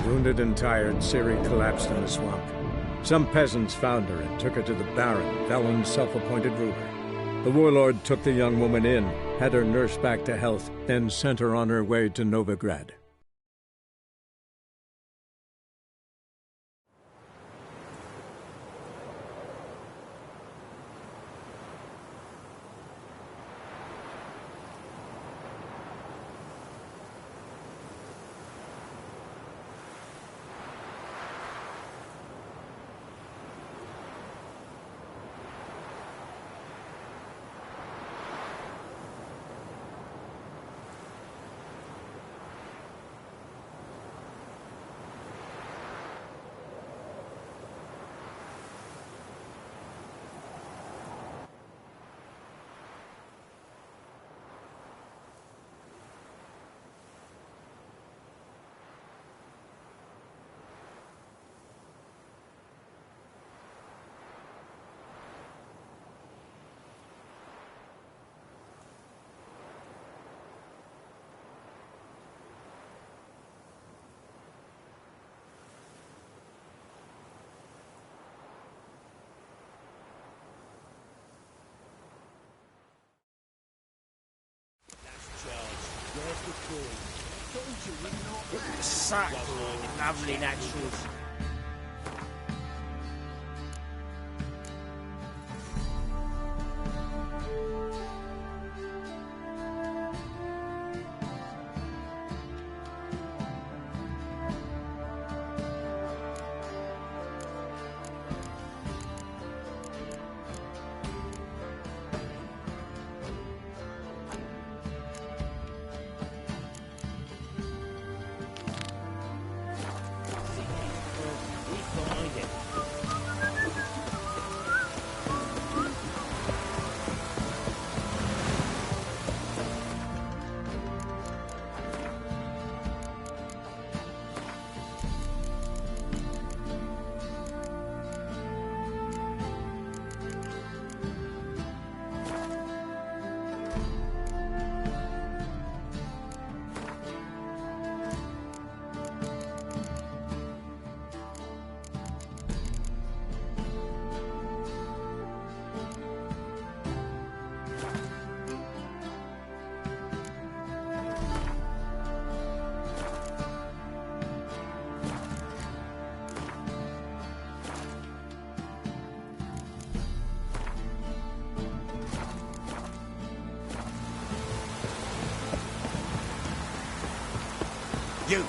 Wounded and tired, Ciri collapsed in the swamp. Some peasants found her and took her to the Baron, Velen's self-appointed ruler. The warlord took the young woman in, had her nursed back to health, then sent her on her way to Novigrad. Such lovely naturals. You!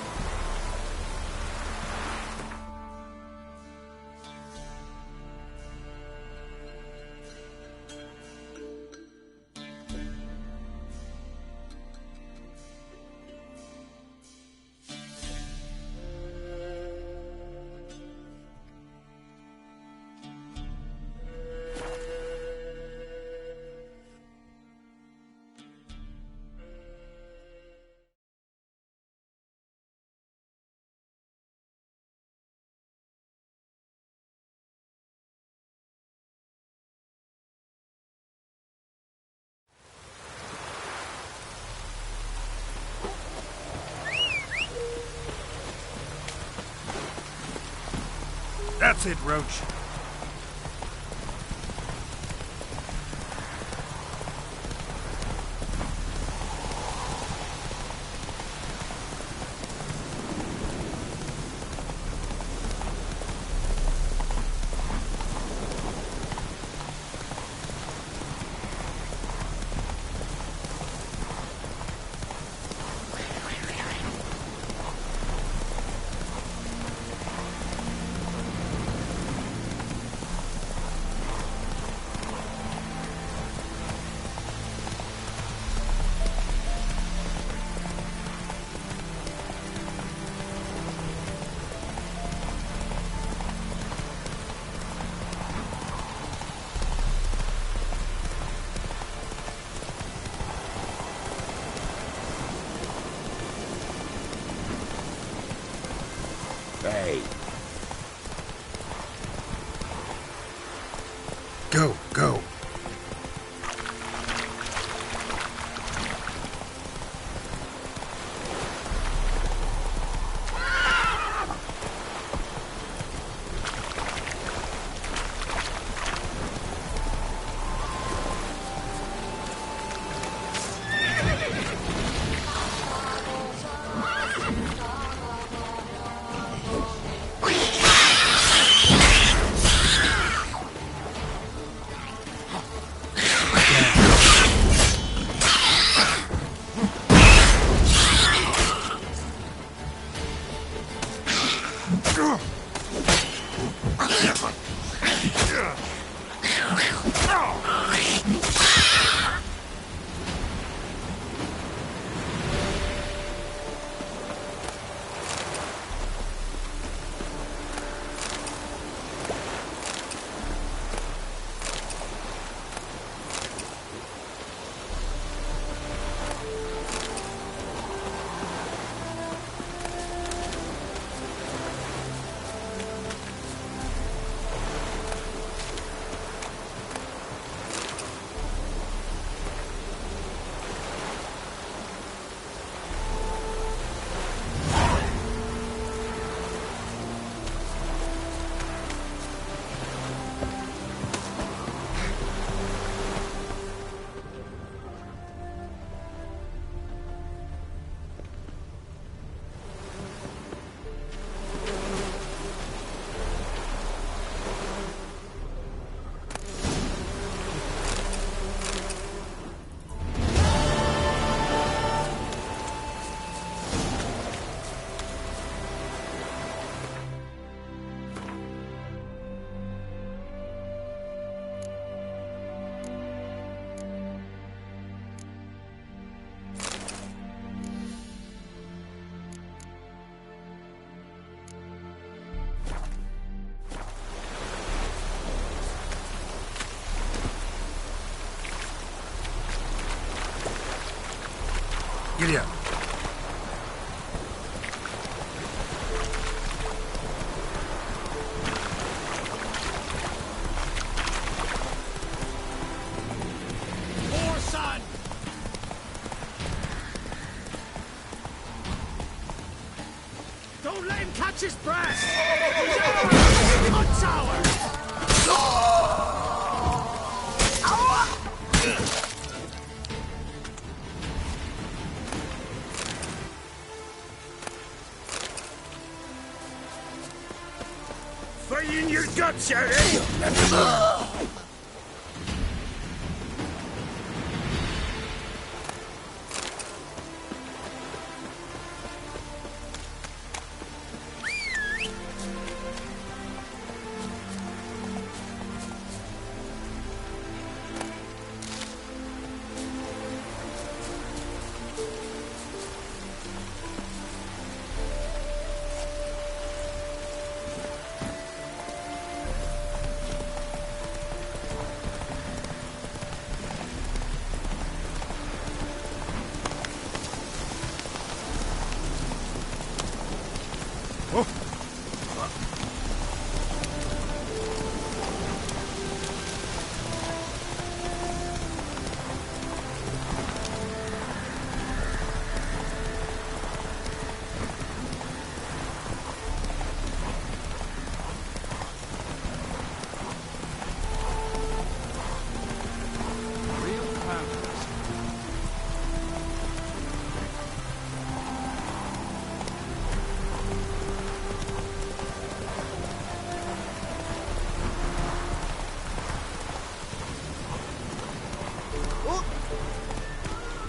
That's it, Roach. Hey. Go, go. See ya. More sun! Don't let him catch his breath! Hot tower! Fight in your guts out, eh?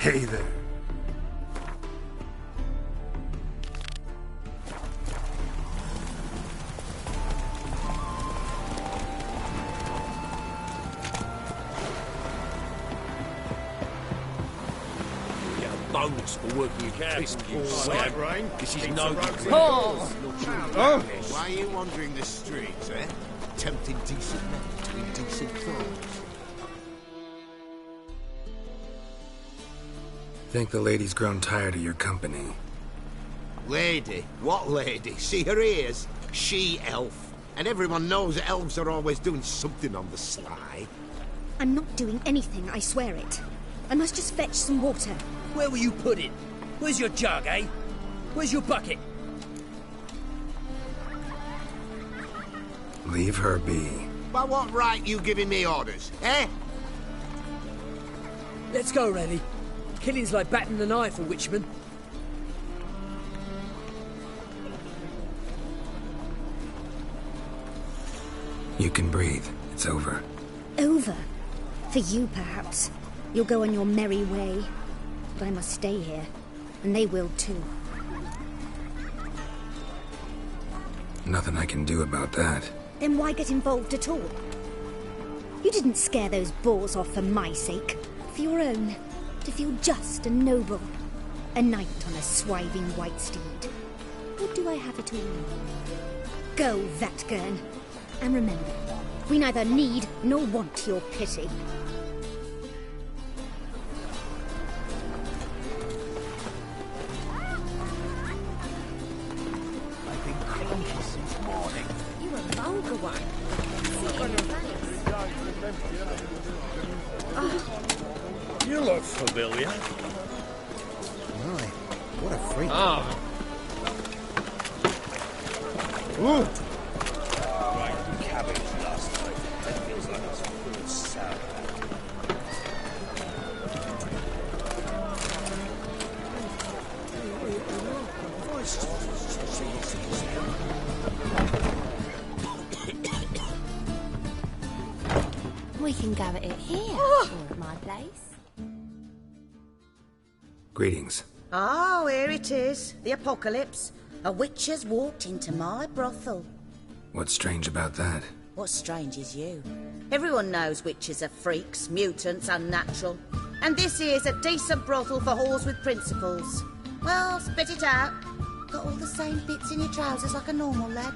Hey there. Bonus for working your crisp, you swag. This is no good. Why are you wandering the streets, eh? Tempting decent men to indecent thoughts. Think the lady's grown tired of your company. Lady? What lady? See her ears? She-elf. And everyone knows that elves are always doing something on the sly. I'm not doing anything, I swear it. I must just fetch some water. Where will you put it? Where's your jug, eh? Where's your bucket? Leave her be. By what right you giving me orders, eh? Let's go, Rennie. Killing's like batting an eye for witchmen. You can breathe. It's over. Over? For you, perhaps. You'll go on your merry way. But I must stay here. And they will too. Nothing I can do about that. Then why get involved at all? You didn't scare those boars off for my sake. For your own. To feel just and noble. A knight on a swiving white steed. Or do I have it all? Go, Vatgern. And remember, we neither need nor want your pity. I've been cranky since morning. You a vulgar one. You look familiar. My, what a freak. Ah. Ooh. Right, cabbage last night. That feels like it's full of sour. We can go at it here, or at my place. Greetings. Oh, here it is. The apocalypse. A witch has walked into my brothel. What's strange about that? What's strange is you. Everyone knows witches are freaks, mutants, unnatural. And this here's a decent brothel for whores with principles. Well, spit it out. Got all the same bits in your trousers like a normal lad.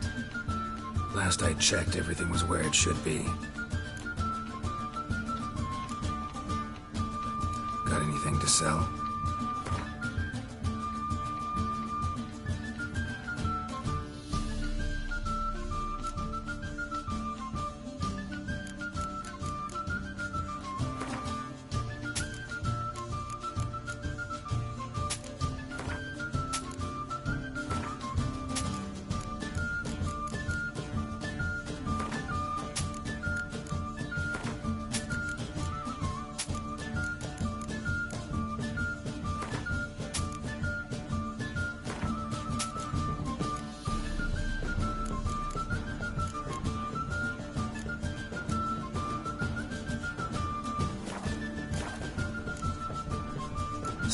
Last I checked, everything was where it should be. Got anything to sell?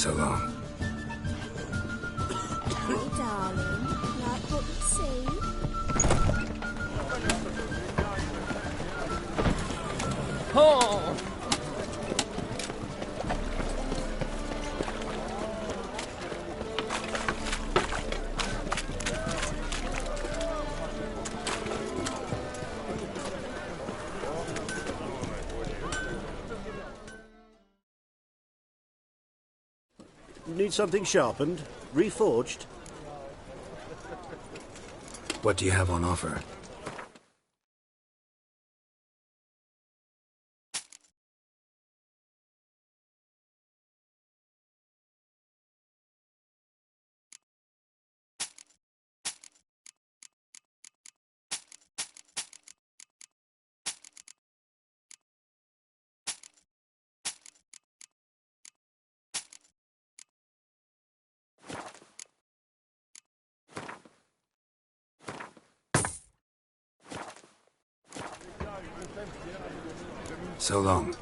So long. Hey, darling. Like what you see? Oh! Need something sharpened? Reforged? What do you have on offer? So long.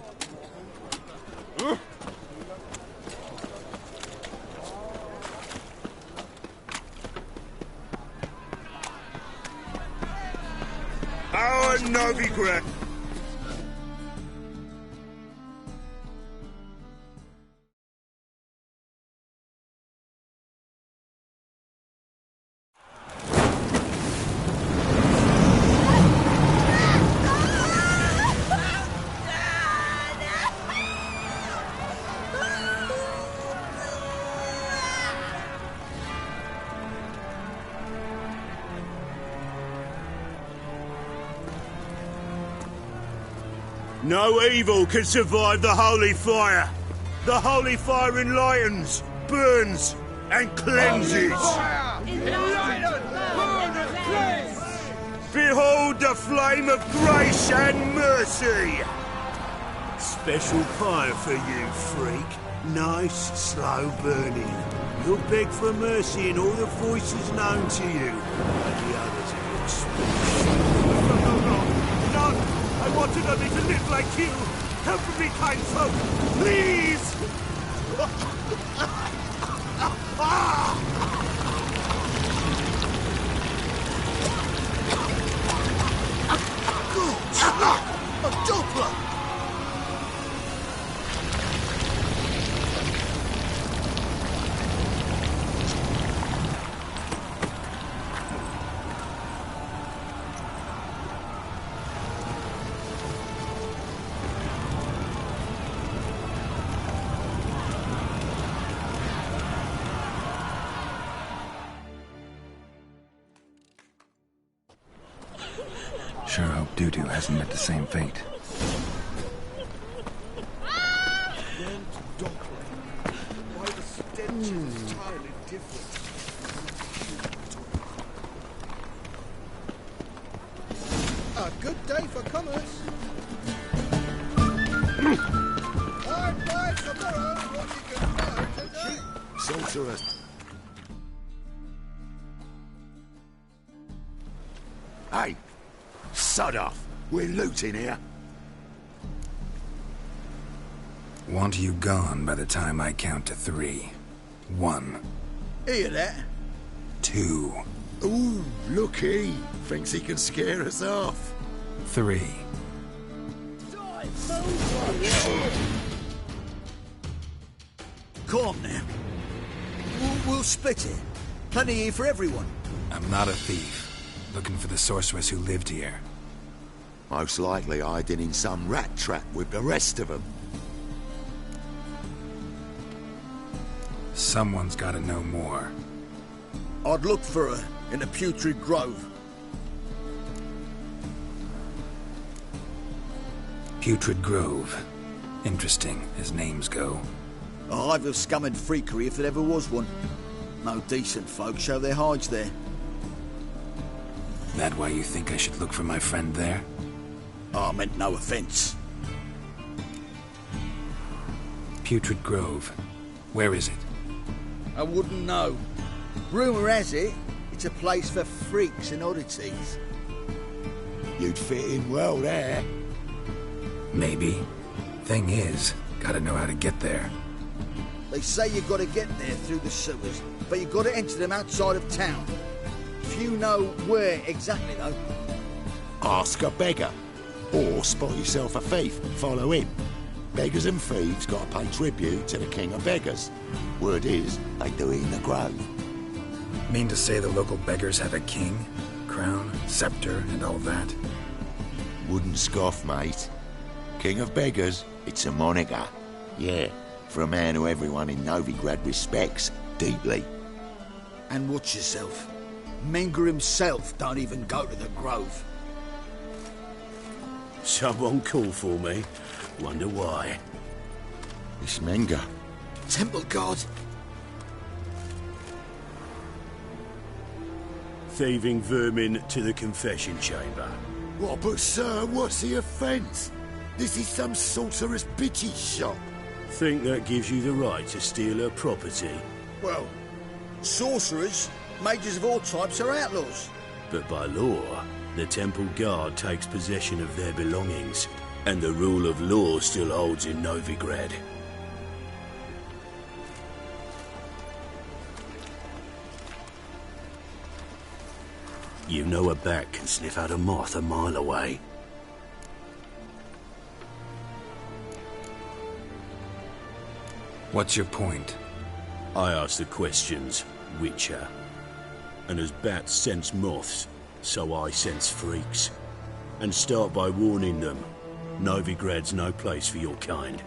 Oh, Novigrad! No evil can survive the holy fire. The holy fire enlightens, burns, and cleanses. Behold the flame of grace and mercy. Special fire for you, freak. Nice, slow burning. You'll beg for mercy in all the voices known to you. And the others will speak. No! I wanted only to live like you. Help me, kind folk, please. A Doppler! Sure hope Doo-Doo hasn't met the same fate. A good day for commerce. I'd buy tomorrow what you can buy today. Sorceress. Hey! Sod off! We're looting here. Want you gone by the time I count to 3. 1. Hear that? 2. Ooh, looky! Thinks he can scare us off. 3. Come on now. We'll split it. Plenty here for everyone. I'm not a thief. Looking for the sorceress who lived here. Most likely hiding in some rat trap with the rest of them. Someone's gotta know more. I'd look for her in the Putrid Grove. Putrid Grove. Interesting, as names go. A hive of scum and freakery if there ever was one. No decent folk show their hides there. That why you think I should look for my friend there? I meant no offense. Putrid Grove. Where is it? I wouldn't know. Rumour has it, it's a place for freaks and oddities. You'd fit in well there. Maybe. Thing is, gotta know how to get there. They say you've got to get there through the sewers, but you've got to enter them outside of town. Few know where exactly, though. Ask a beggar. Or spot yourself a thief and follow him. Beggars and thieves got to pay tribute to the king of beggars. Word is, they do it in the grove. Mean to say the local beggars have a king, crown, scepter, and all that? Wouldn't scoff, mate. King of beggars, it's a moniker. Yeah, for a man who everyone in Novigrad respects deeply. And watch yourself. Menger himself don't even go to the grove. Someone call for me. Wonder why. It's Menger. Temple guard. Thieving vermin to the confession chamber. What, but sir, what's the offence? This is some sorcerer's bitchy shop. Think that gives you the right to steal her property? Well, sorcerers, mages of all types are outlaws. But by law, the temple guard takes possession of their belongings, and the rule of law still holds in Novigrad. You know a bat can sniff out a moth a mile away. What's your point? I ask the questions, Witcher. And as bats sense moths, so I sense freaks. And start by warning them, Novigrad's no place for your kind.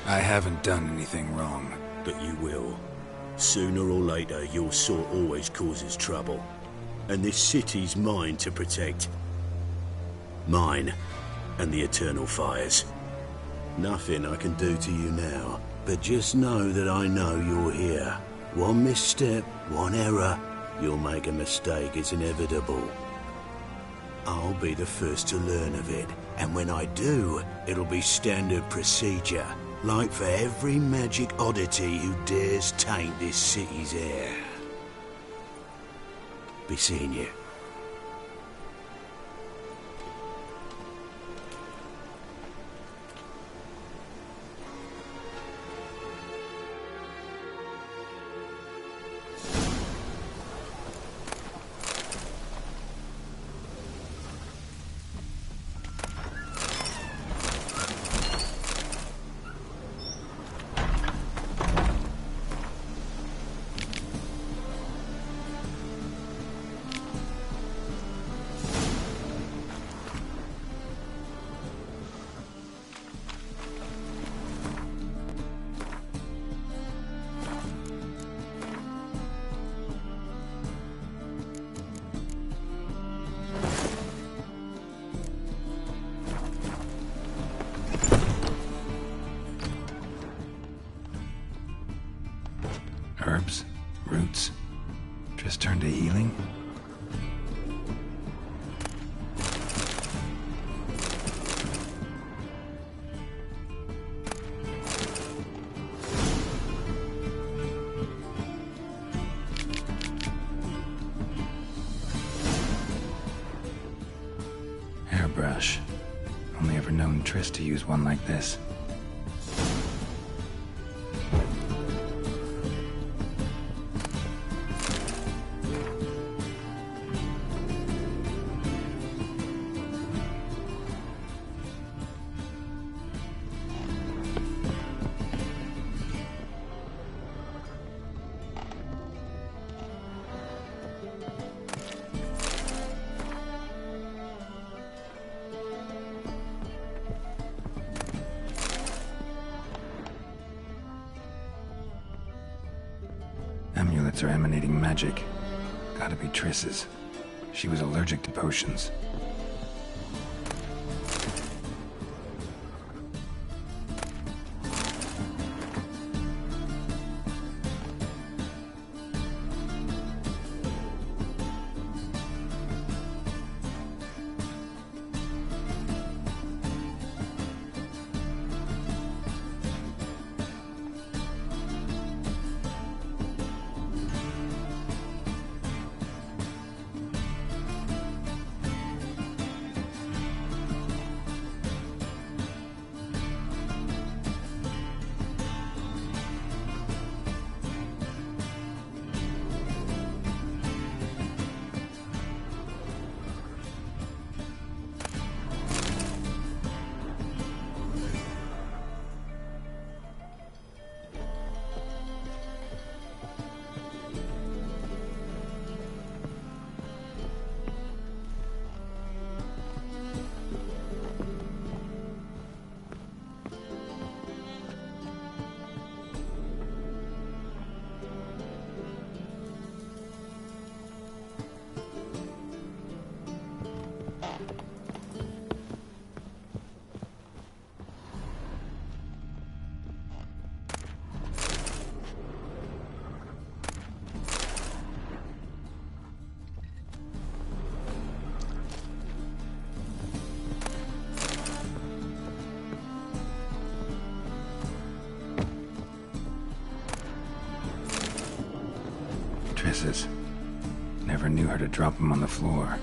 I haven't done anything wrong. But you will. Sooner or later, your sort always causes trouble. And this city's mine to protect. Mine and the eternal fires. Nothing I can do to you now, but just know that I know you're here. One misstep, one error, you'll make a mistake, it's inevitable. I'll be the first to learn of it, and when I do, it'll be standard procedure, like for every magic oddity who dares taint this city's air. Be seeing you. Herbs? Roots? Just turn to healing? Hairbrush. Only ever known Triss to use one like this. Amulets are emanating magic. Gotta be Triss's. She was allergic to potions. dresses. Never knew her to drop them on the floor.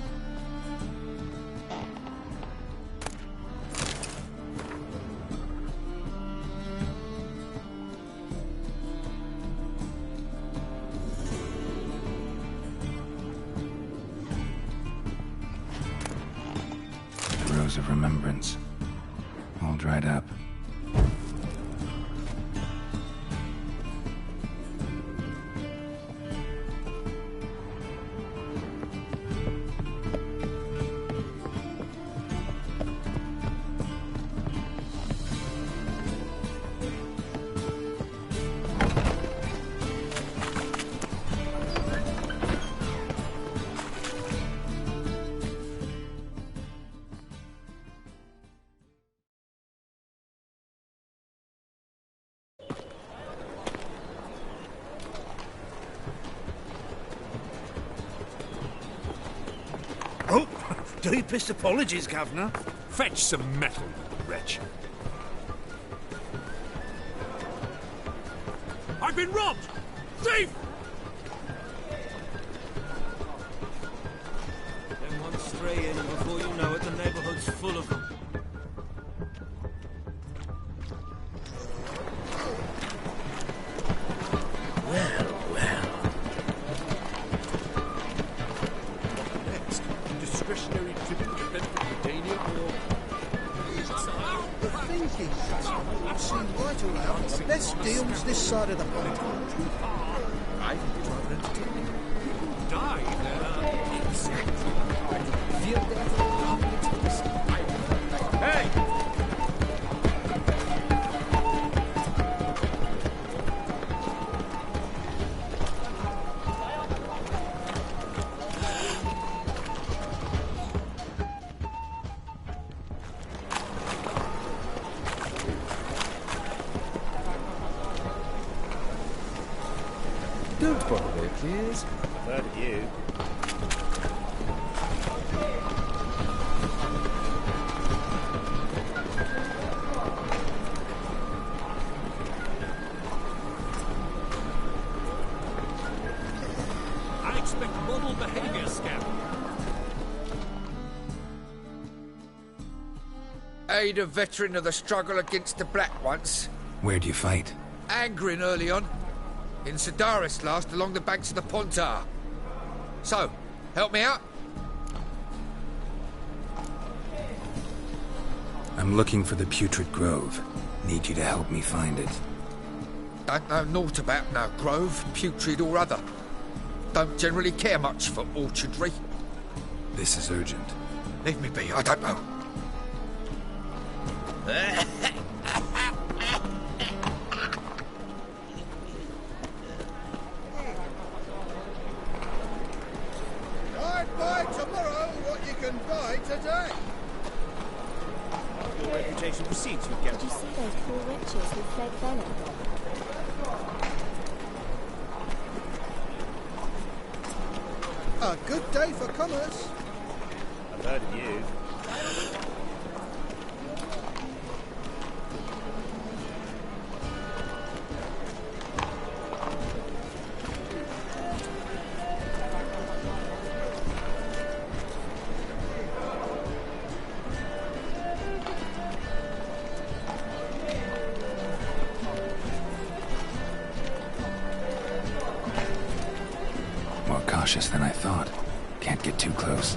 The rose of remembrance. All dried up. Oh, deepest apologies, Governor. Fetch some metal, wretch. I've been robbed! Thief! Then one stray in, and before you know it, the neighborhood's full of them. Best deals this side of the pond. I think it's rather entertaining. People die there. Exactly. Feel that. Hey! Don't bother, please. I've heard of you. I expect model behavior, Scout. Aid a veteran of the struggle against the black once. Where'd you fight? Angering early on. In Sedaris last, along the banks of the Pontar. So, help me out? I'm looking for the Putrid Grove. Need you to help me find it. Don't know naught about no grove, putrid or other. Don't generally care much for orchardry. This is urgent. Leave me be, I don't know. Buy tomorrow what you can buy today. Your reputation precedes you, Captain. Did you see those poor wretches who fled Venom? A good day for commerce. I've heard of you. More cautious than I thought. Can't get too close.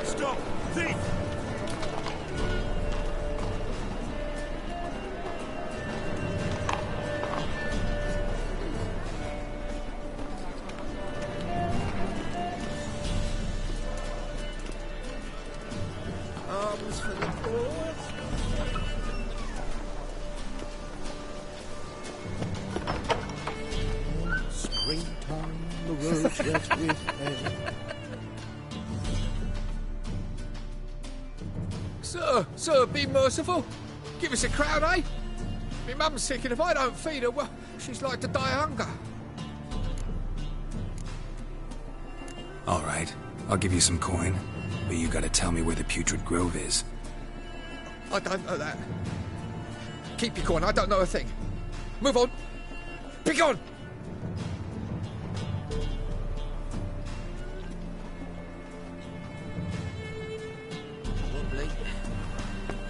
Stop! Thief! Arms for the poor. Springtime, the road's yet with hay. Sir, be merciful. Give us a crown, eh? Me mum's sick, and if I don't feed her, well, she's like to die of hunger. All right, I'll give you some coin, but you gotta tell me where the Putrid Grove is. I don't know that. Keep your coin, I don't know a thing. Move on. Begone! Wobbly.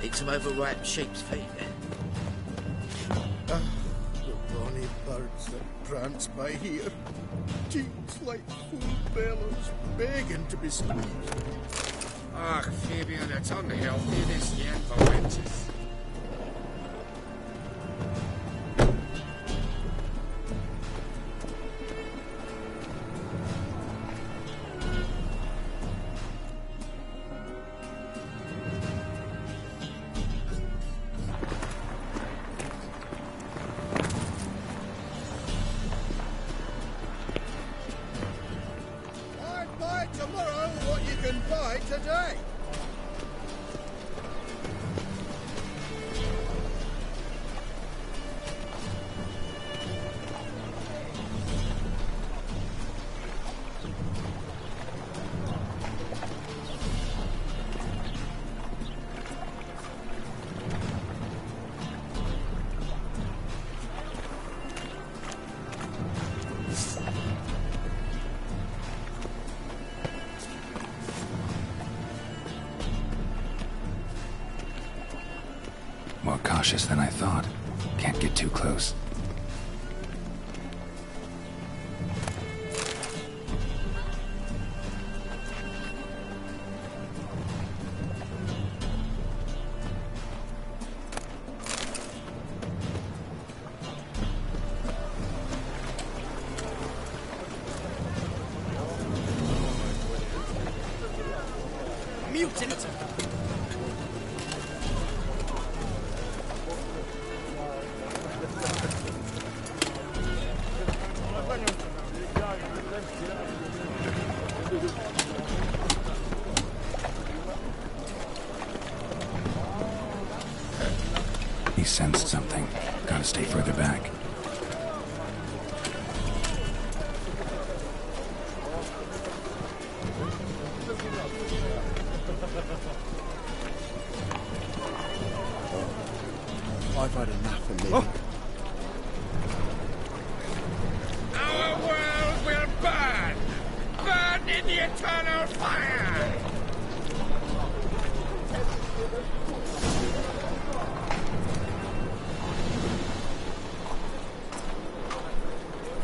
Eat some overripe sheep's feet. The bonny birds that prance by here. Cheeks like full bellows, begging to be squeezed. Ah, Fabian, it's unhealthy, this yet for wenches. Buy tomorrow what you can buy today. More cautious than I thought. Can't get too close. Mutant! He sensed something. Gotta stay further back. I've had enough of living. Our world will burn! Burn in the eternal fire!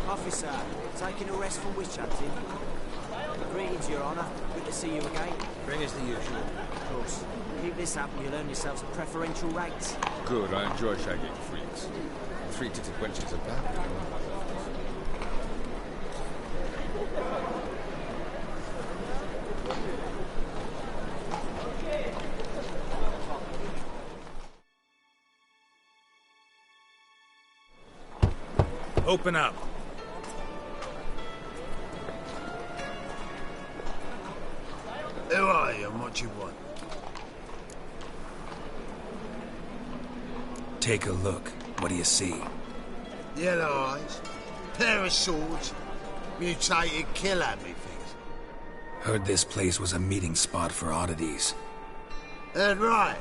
Officer, taking a rest from witch hunting. Greetings, Your Honour. Good to see you again. Bring us the usual. Of course. Keep this up and you'll earn yourselves preferential rates. Good, I enjoy shagging freaks. Three-titted wenches are bad. Open up. Who are you and what you want? Take a look. What do you see? Yellow eyes, pair of swords, mutated killer, methinks. Heard this place was a meeting spot for oddities. Heard right.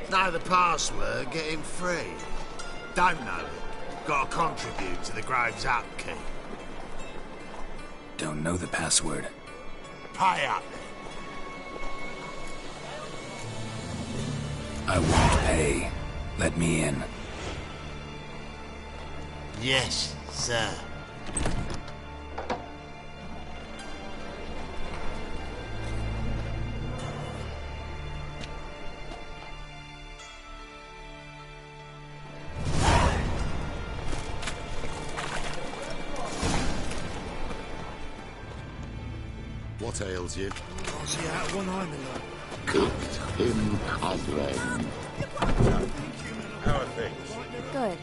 Know the password, get him free. Don't know it. Gotta contribute to the Grove's upkeep. Don't know the password. Pay up. I won't pay. Let me in. Yes, sir. What ails you? Can't see out one eye, my lord. Cooked him codling. How are things? Good.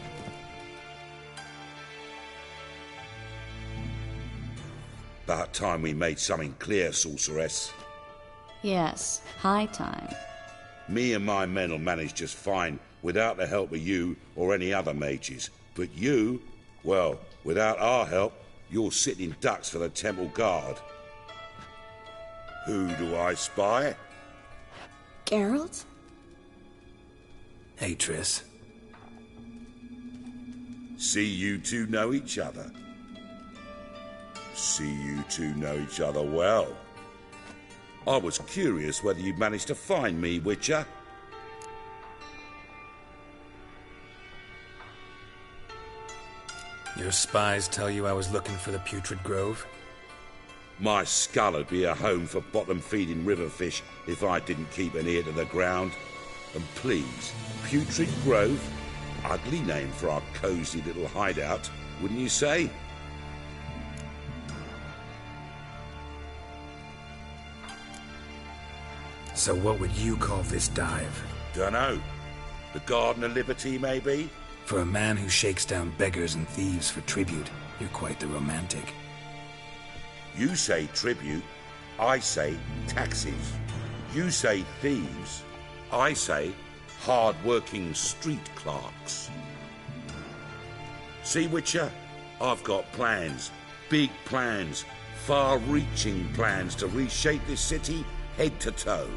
About time we made something clear, sorceress. Yes, high time. Me and my men will manage just fine without the help of you or any other mages. But you, well, without our help, you're sitting ducks for the temple guard. Who do I spy? Geralt? Hey, Triss. See you two know each other. See you two know each other well. I was curious whether you'd managed to find me, Witcher. Your spies tell you I was looking for the Putrid Grove? My skull would be a home for bottom-feeding river fish if I didn't keep an ear to the ground. And please, Putrid Grove? Ugly name for our cosy little hideout, wouldn't you say? So what would you call this dive? Dunno. The Garden of Liberty, maybe? For a man who shakes down beggars and thieves for tribute, you're quite the romantic. You say tribute, I say taxes. You say thieves, I say hard-working street clerks. See, Witcher? I've got plans. Big plans. Far-reaching plans to reshape this city head to toe.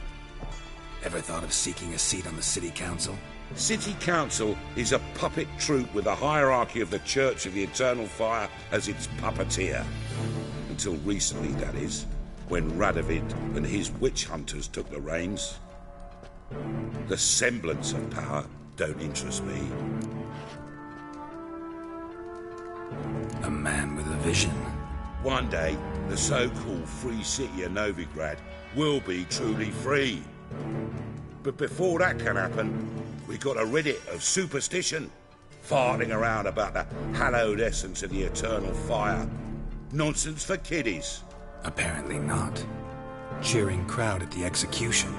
Ever thought of seeking a seat on the city council? City council is a puppet troupe with the hierarchy of the Church of the Eternal Fire as its puppeteer. Until recently, that is, when Radovid and his witch hunters took the reins. The semblance of power don't interest me. A man with a vision. One day, the so-called free city of Novigrad will be truly free. But before that can happen, we got to rid it of superstition, farting around about the hallowed essence of the eternal fire. Nonsense for kiddies. Apparently not. Cheering crowd at the execution.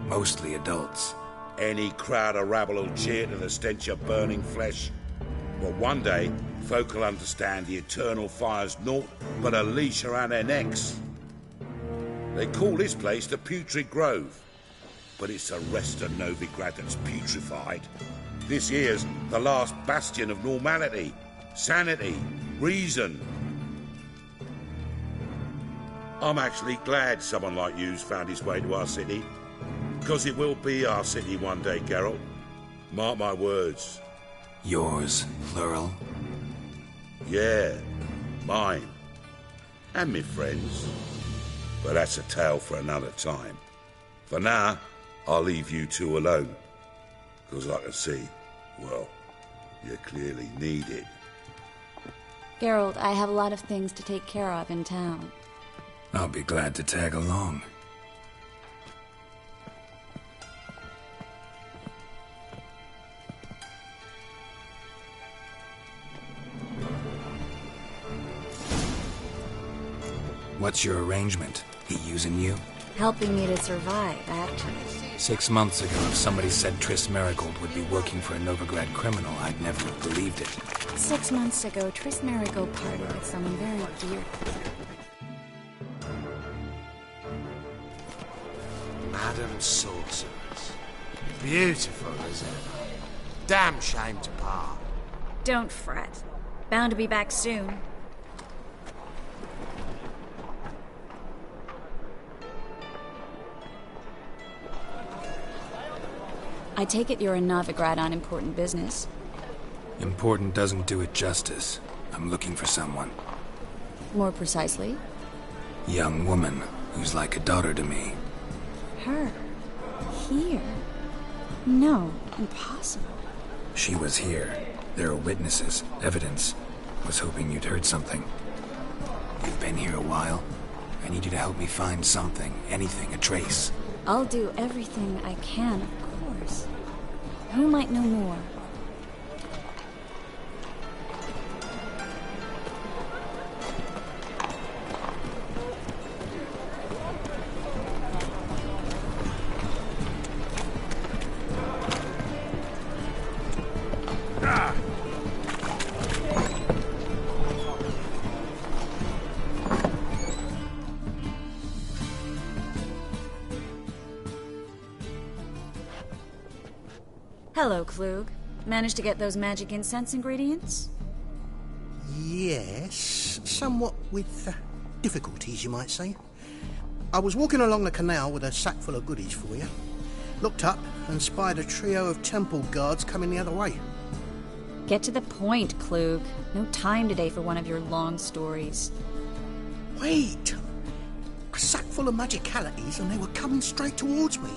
Mostly adults. Any crowd of rabble will cheer to the stench of burning flesh. Well, one day, folk will understand the eternal fire's naught but a leash around their necks. They call this place the Putrid Grove, but it's the rest of Novigrad that's putrefied. This here's the last bastion of normality, sanity, reason. I'm actually glad someone like you's found his way to our city, because it will be our city one day, Geralt. Mark my words. Yours, plural? Yeah, mine. And me friends. But that's a tale for another time. For now, I'll leave you two alone. Because I can see, well, you clearly need it. Geralt, I have a lot of things to take care of in town. I'll be glad to tag along. What's your arrangement? He using you? Helping me to survive, actually. 6 months ago, if somebody said Triss Merigold would be working for a Novigrad criminal, I'd never have believed it. 6 months ago, Triss Merigold parted with someone very dear. Madam Sorceress. Beautiful, isn't it? Damn shame to part. Don't fret. Bound to be back soon. I take it you're in Novigrad on important business. Important doesn't do it justice. I'm looking for someone. More precisely? Young woman who's like a daughter to me. Her? Here? No, impossible. She was here. There are witnesses, evidence. Was hoping you'd heard something. You've been here a while. I need you to help me find something, anything, a trace. I'll do everything I can, of course. Who might know more? Hello, Klug. Managed to get those magic incense ingredients? Yes, somewhat with difficulties, you might say. I was walking along the canal with a sack full of goodies for you. Looked up and spied a trio of temple guards coming the other way. Get to the point, Klug. No time today for one of your long stories. Wait! A sack full of magicalities and they were coming straight towards me.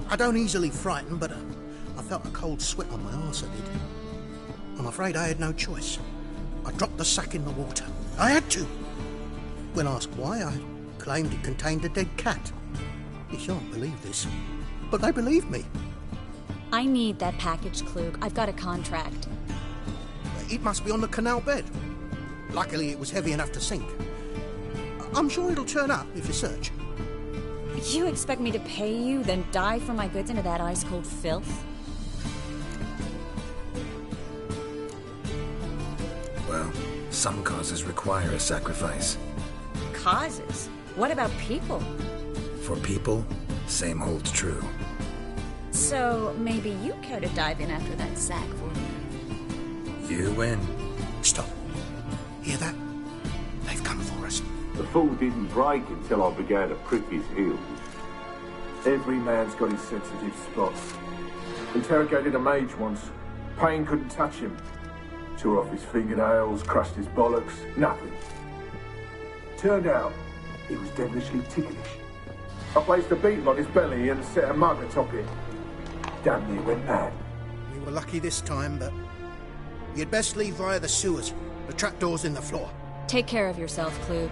I don't easily frighten, but I felt a cold sweat on my arse, I did. I'm afraid I had no choice. I dropped the sack in the water. I had to. When asked why, I claimed it contained a dead cat. You shan't believe this, but they believed me. I need that package, Klug. I've got a contract. It must be on the canal bed. Luckily, it was heavy enough to sink. I'm sure it'll turn up if you search. You expect me to pay you, then dive for my goods into that ice-cold filth? Well, some causes require a sacrifice. Causes? What about people? For people, same holds true. So, maybe you care to dive in after that sack for me? You win. Stop. Hear that? They've come for us. The fall didn't break until I began to prick his heels. Every man's got his sensitive spots. Interrogated a mage once. Pain couldn't touch him. Tore off his fingernails, crushed his bollocks, nothing. Turned out, he was devilishly ticklish. I placed a beetle on his belly and set a mug atop it. Damn near went mad. We were lucky this time, but you'd best leave via the sewers. The trapdoor's in the floor. Take care of yourself, Klug.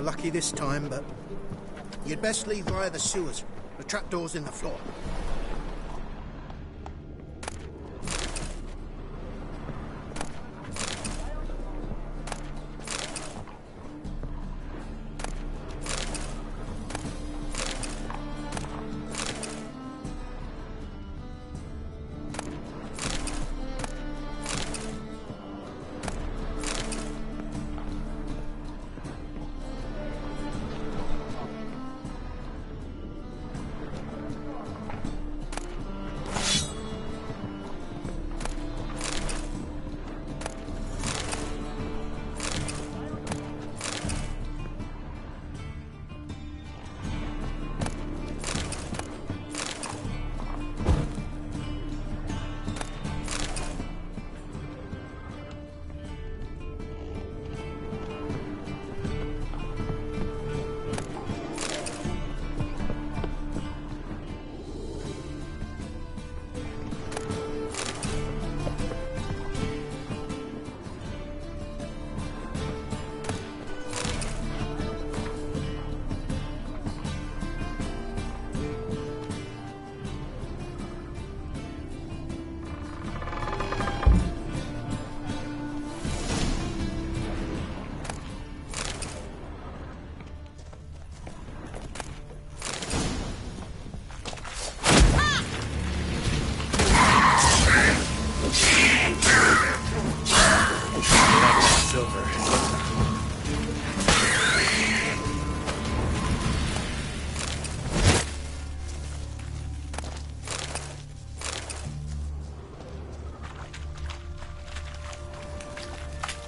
Lucky this time, but you'd best leave via the sewers. The trapdoor's in the floor.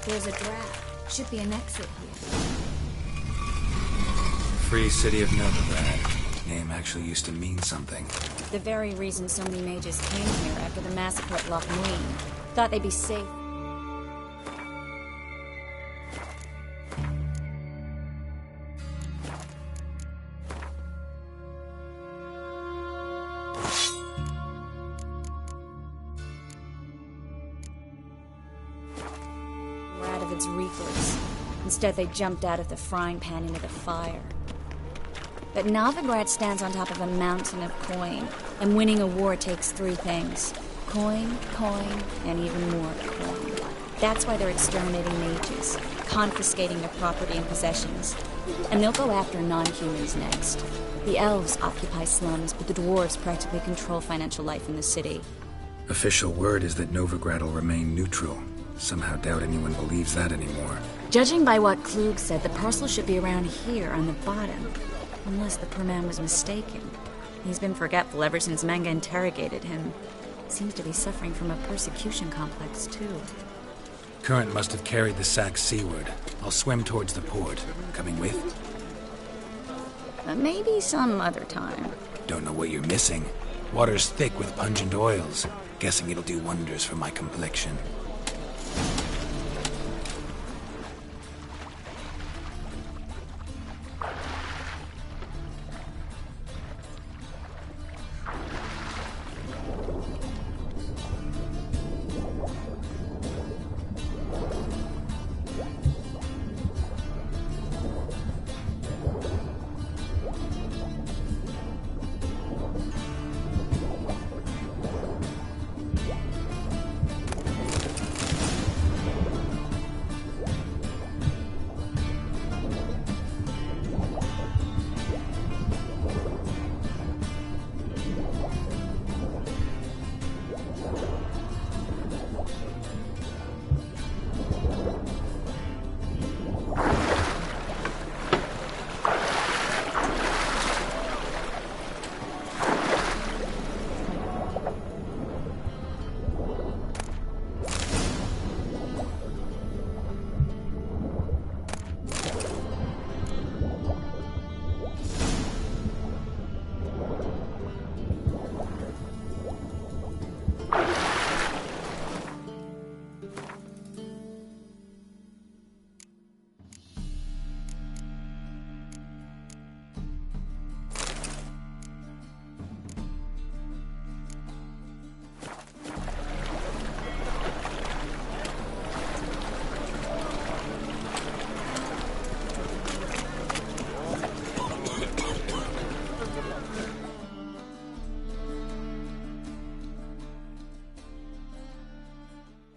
There's a draft. Should be an exit here. Free City of Novigrad. Name actually used to mean something. The very reason so many mages came here after the massacre at Loch Muin. Thought they'd be safe. of its reapers. Instead, they jumped out of the frying pan into the fire. But Novigrad stands on top of a mountain of coin, and winning a war takes three things. Coin, coin, and even more coin. That's why they're exterminating mages, confiscating their property and possessions. And they'll go after non-humans next. The elves occupy slums, but the dwarves practically control financial life in the city. Official word is that Novigrad will remain neutral. Somehow doubt anyone believes that anymore. Judging by what Klug said, the parcel should be around here on the bottom. Unless the poor man was mistaken. He's been forgetful ever since Manga interrogated him. Seems to be suffering from a persecution complex, too. Current must have carried the sack seaward. I'll swim towards the port. Coming with? Maybe some other time. Don't know what you're missing. Water's thick with pungent oils. Guessing it'll do wonders for my complexion.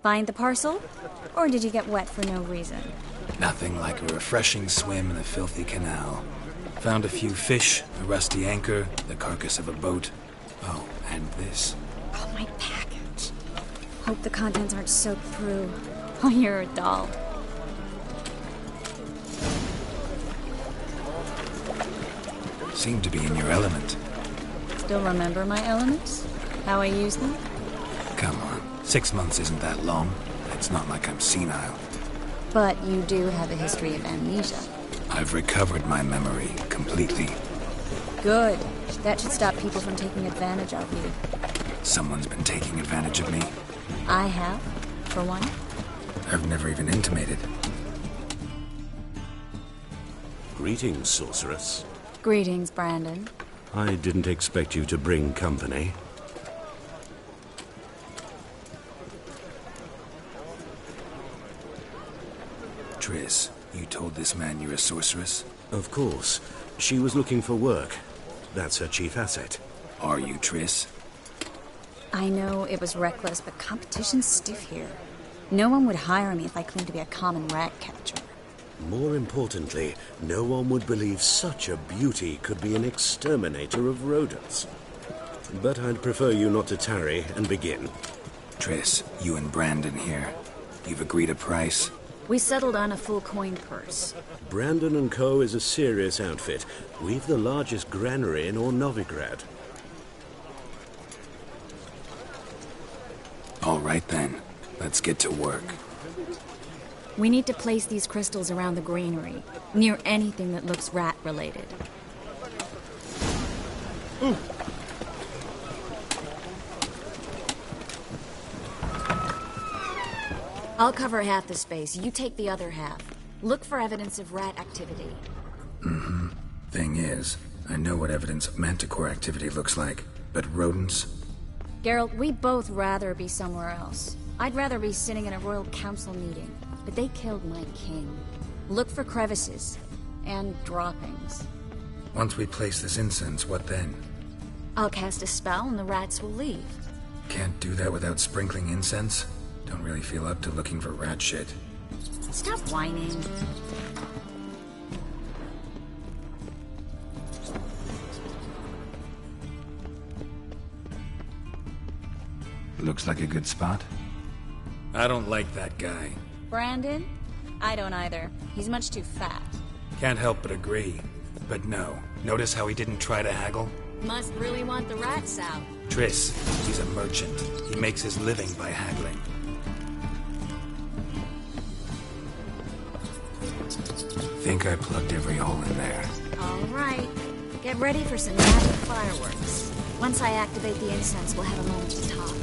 Find the parcel? Or did you get wet for no reason? Nothing like a refreshing swim in the filthy canal. Found a few fish, a rusty anchor, the carcass of a boat. Oh, and this. Oh, my package. Hope the contents aren't soaked through. Oh, you're a doll. Seem to be in your element. Still remember my elements? How I use them? Come on. 6 months isn't that long. It's not like I'm senile. But you do have a history of amnesia. I've recovered my memory completely. Good. That should stop people from taking advantage of you. Someone's been taking advantage of me. I have, for one. I've never even intimated. Greetings, sorceress. Greetings, Brandon. I didn't expect you to bring company. Triss, you told this man you're a sorceress? Of course. She was looking for work. That's her chief asset. Are you, Triss? I know it was reckless, but competition's stiff here. No one would hire me if I claimed to be a common rat catcher. More importantly, no one would believe such a beauty could be an exterminator of rodents. But I'd prefer you not to tarry and begin. Triss, you and Brandon here. You've agreed a price? We settled on a full coin purse. Brandon & Co. is a serious outfit. We've the largest granary in all Novigrad. All right then. Let's get to work. We need to place these crystals around the granary, near anything that looks rat-related. I'll cover half the space. You take the other half. Look for evidence of rat activity. Mm-hmm. Thing is, I know what evidence of manticore activity looks like, but rodents? Geralt, we'd both rather be somewhere else. I'd rather be sitting in a royal council meeting. but they killed my king. Look for crevices and droppings. Once we place this incense, what then? I'll cast a spell and the rats will leave. Can't do that without sprinkling incense? Don't really feel up to looking for rat shit. Stop whining. Looks like a good spot. I don't like that guy. Brandon? I don't either. He's much too fat. Can't help but agree. But no. Notice how he didn't try to haggle? Must really want the rats out. Triss, he's a merchant. He makes his living by haggling. Think I plugged every hole in there. All right. Get ready for some magic fireworks. Once I activate the incense, we'll have a moment to talk.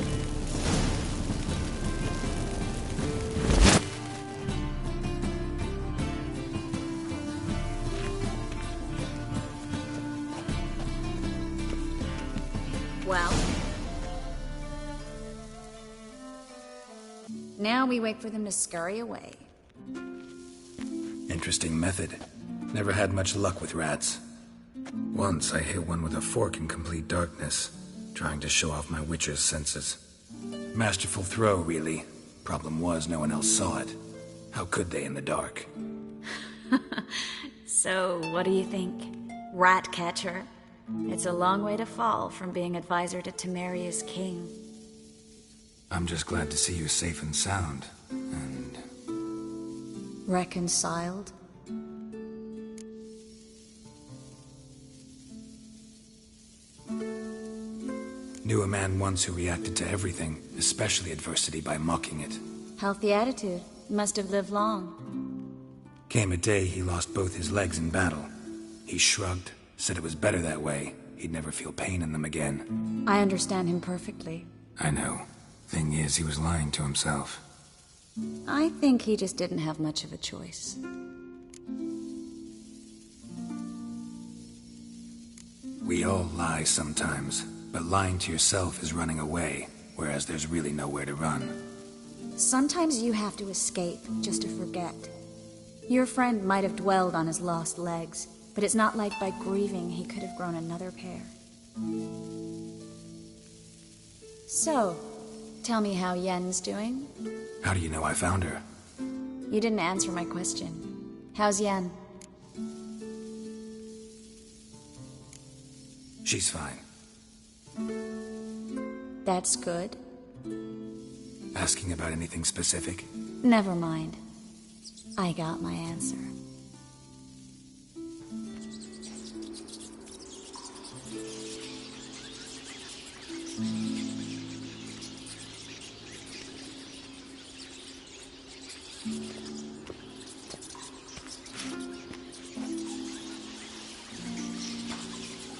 Well? Now we wait for them to scurry away. Interesting method. Never had much luck with rats. Once I hit one with a fork in complete darkness, trying to show off my witcher's senses. Masterful throw, really. Problem was, no one else saw it. How could they in the dark? So, what do you think? Rat catcher? It's a long way to fall from being advisor to Temeria's king. I'm just glad to see you safe and sound, and... Reconciled? Knew a man once who reacted to everything, especially adversity, by mocking it. Healthy attitude. Must have lived long. Came a day he lost both his legs in battle. He shrugged, said it was better that way. He'd never feel pain in them again. I understand him perfectly. I know. Thing is, he was lying to himself. I think he just didn't have much of a choice. We all lie sometimes, but lying to yourself is running away, whereas there's really nowhere to run. Sometimes you have to escape, just to forget. Your friend might have dwelled on his lost legs, but it's not like by grieving he could have grown another pair. So, tell me how Yen's doing? How do you know I found her? You didn't answer my question. How's Yen? She's fine. That's good. Asking about anything specific? Never mind. I got my answer.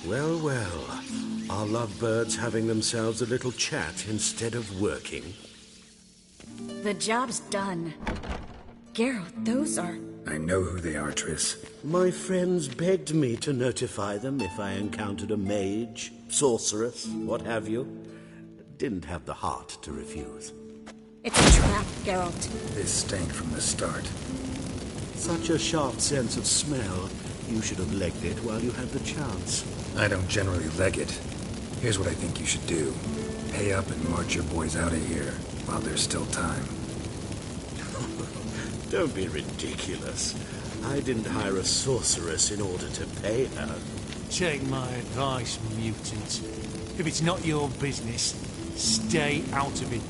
Well, well. Our lovebirds having themselves a little chat instead of working. The job's done. Geralt, those are... I know who they are, Triss. My friends begged me to notify them if I encountered a mage, sorceress, what have you. Didn't have the heart to refuse. It's a trap, Geralt. This stank from the start. Such a sharp sense of smell. You should have legged it while you had the chance. I don't generally leg it. Here's what I think you should do. Pay up and march your boys out of here while there's still time. Don't be ridiculous. I didn't hire a sorceress in order to pay her. Take my advice, mutant. If it's not your business, stay out of it.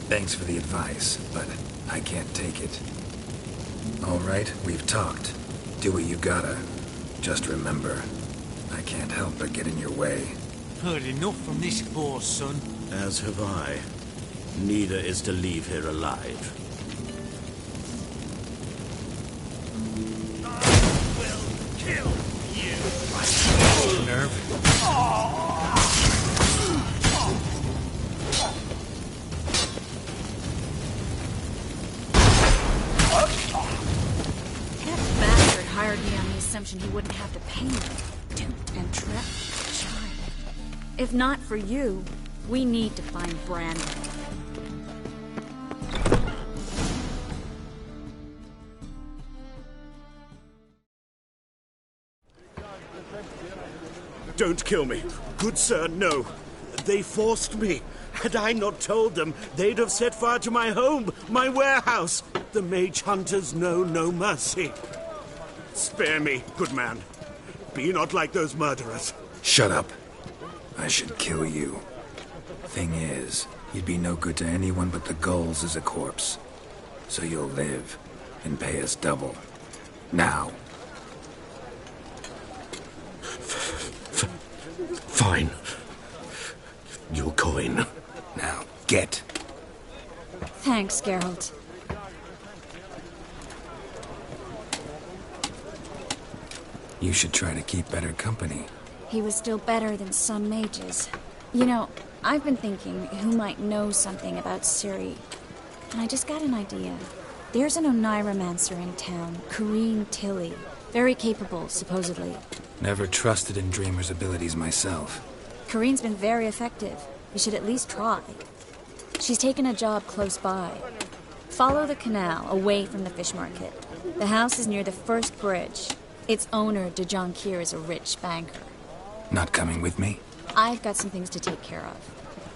Thanks for the advice, but I can't take it. All right, we've talked. Do what you gotta. Just remember, I can't help but get in your way. Heard enough from this poor son. As have I. Neither is to leave here alive. I will kill you. Nerve. That bastard hired me on the assumption he wouldn't have to pay me. Duped and trapped a child. If not for you, we need to find Brandon. Don't kill me. Good sir, no. They forced me. Had I not told them, they'd have set fire to my home, my warehouse. The mage hunters know no mercy. Spare me, good man. Be not like those murderers. Shut up. I should kill you. Thing is, you'd be no good to anyone but the gulls as a corpse. So you'll live and pay us double. Now. Fine. Your coin. Now, get. Thanks, Geralt. You should try to keep better company. He was still better than some mages. You know, I've been thinking who might know something about Ciri. And I just got an idea. There's an Oneiromancer in town, Corrine Tilly. Very capable, supposedly. Never trusted in Dreamer's abilities myself. Corrine's been very effective. You should at least try. She's taken a job close by. Follow the canal, away from the fish market. The house is near the first bridge. Its owner, de Jonquier, is a rich banker. Not coming with me? I've got some things to take care of.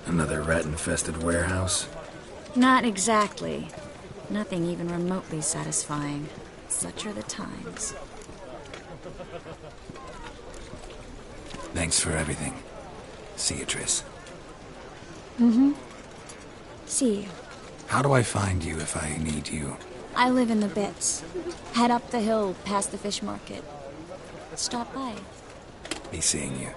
Another rat-infested warehouse? Not exactly. Nothing even remotely satisfying. Such are the times. Thanks for everything. See you, Triss. Mm-hmm. See you. How do I find you if I need you? I live in the Bits. Head up the hill past the fish market. Stop by. Be seeing you.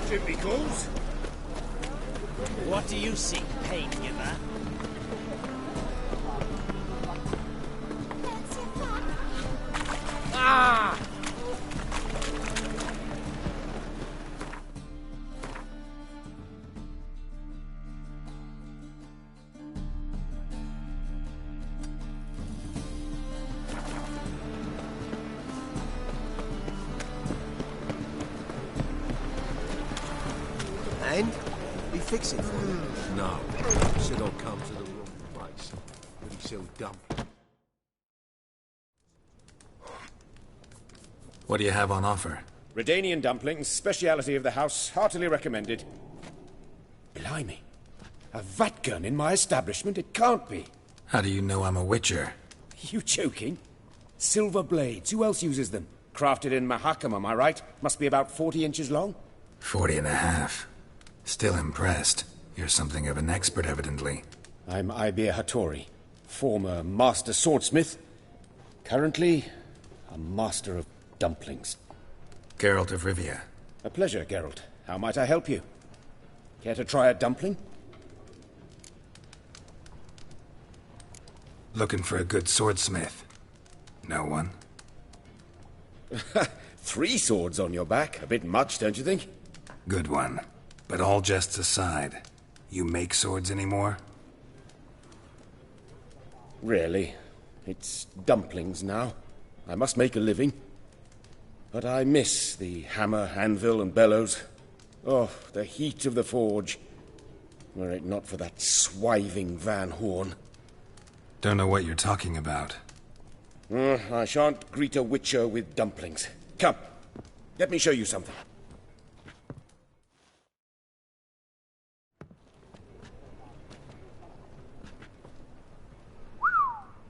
Jimmy calls. What do you seek, pain giver? Ah! And? Be fixing for me? No. Said I'll come to the wrong place. But he sell dump. What do you have on offer? Redanian dumplings, speciality of the house, heartily recommended. Blimey. A vatgun in my establishment? It can't be. How do you know I'm a witcher? You joking? Silver blades. Who else uses them? Crafted in Mahakam, am I right? Must be about 40 inches long? 40 and a half. Still impressed. You're something of an expert, evidently. I'm Ibir Hattori, former master swordsmith. Currently, a master of dumplings. Geralt of Rivia. A pleasure, Geralt. How might I help you? Care to try a dumpling? Looking for a good swordsmith. No one? 3 swords on your back. A bit much, don't you think? Good one. But all jests aside, you make swords anymore? Really? It's dumplings now. I must make a living. But I miss the hammer, anvil, and bellows. Oh, the heat of the forge. Were it not for that swiving Van Horn. Don't know what you're talking about. I shan't greet a witcher with dumplings. Come, let me show you something.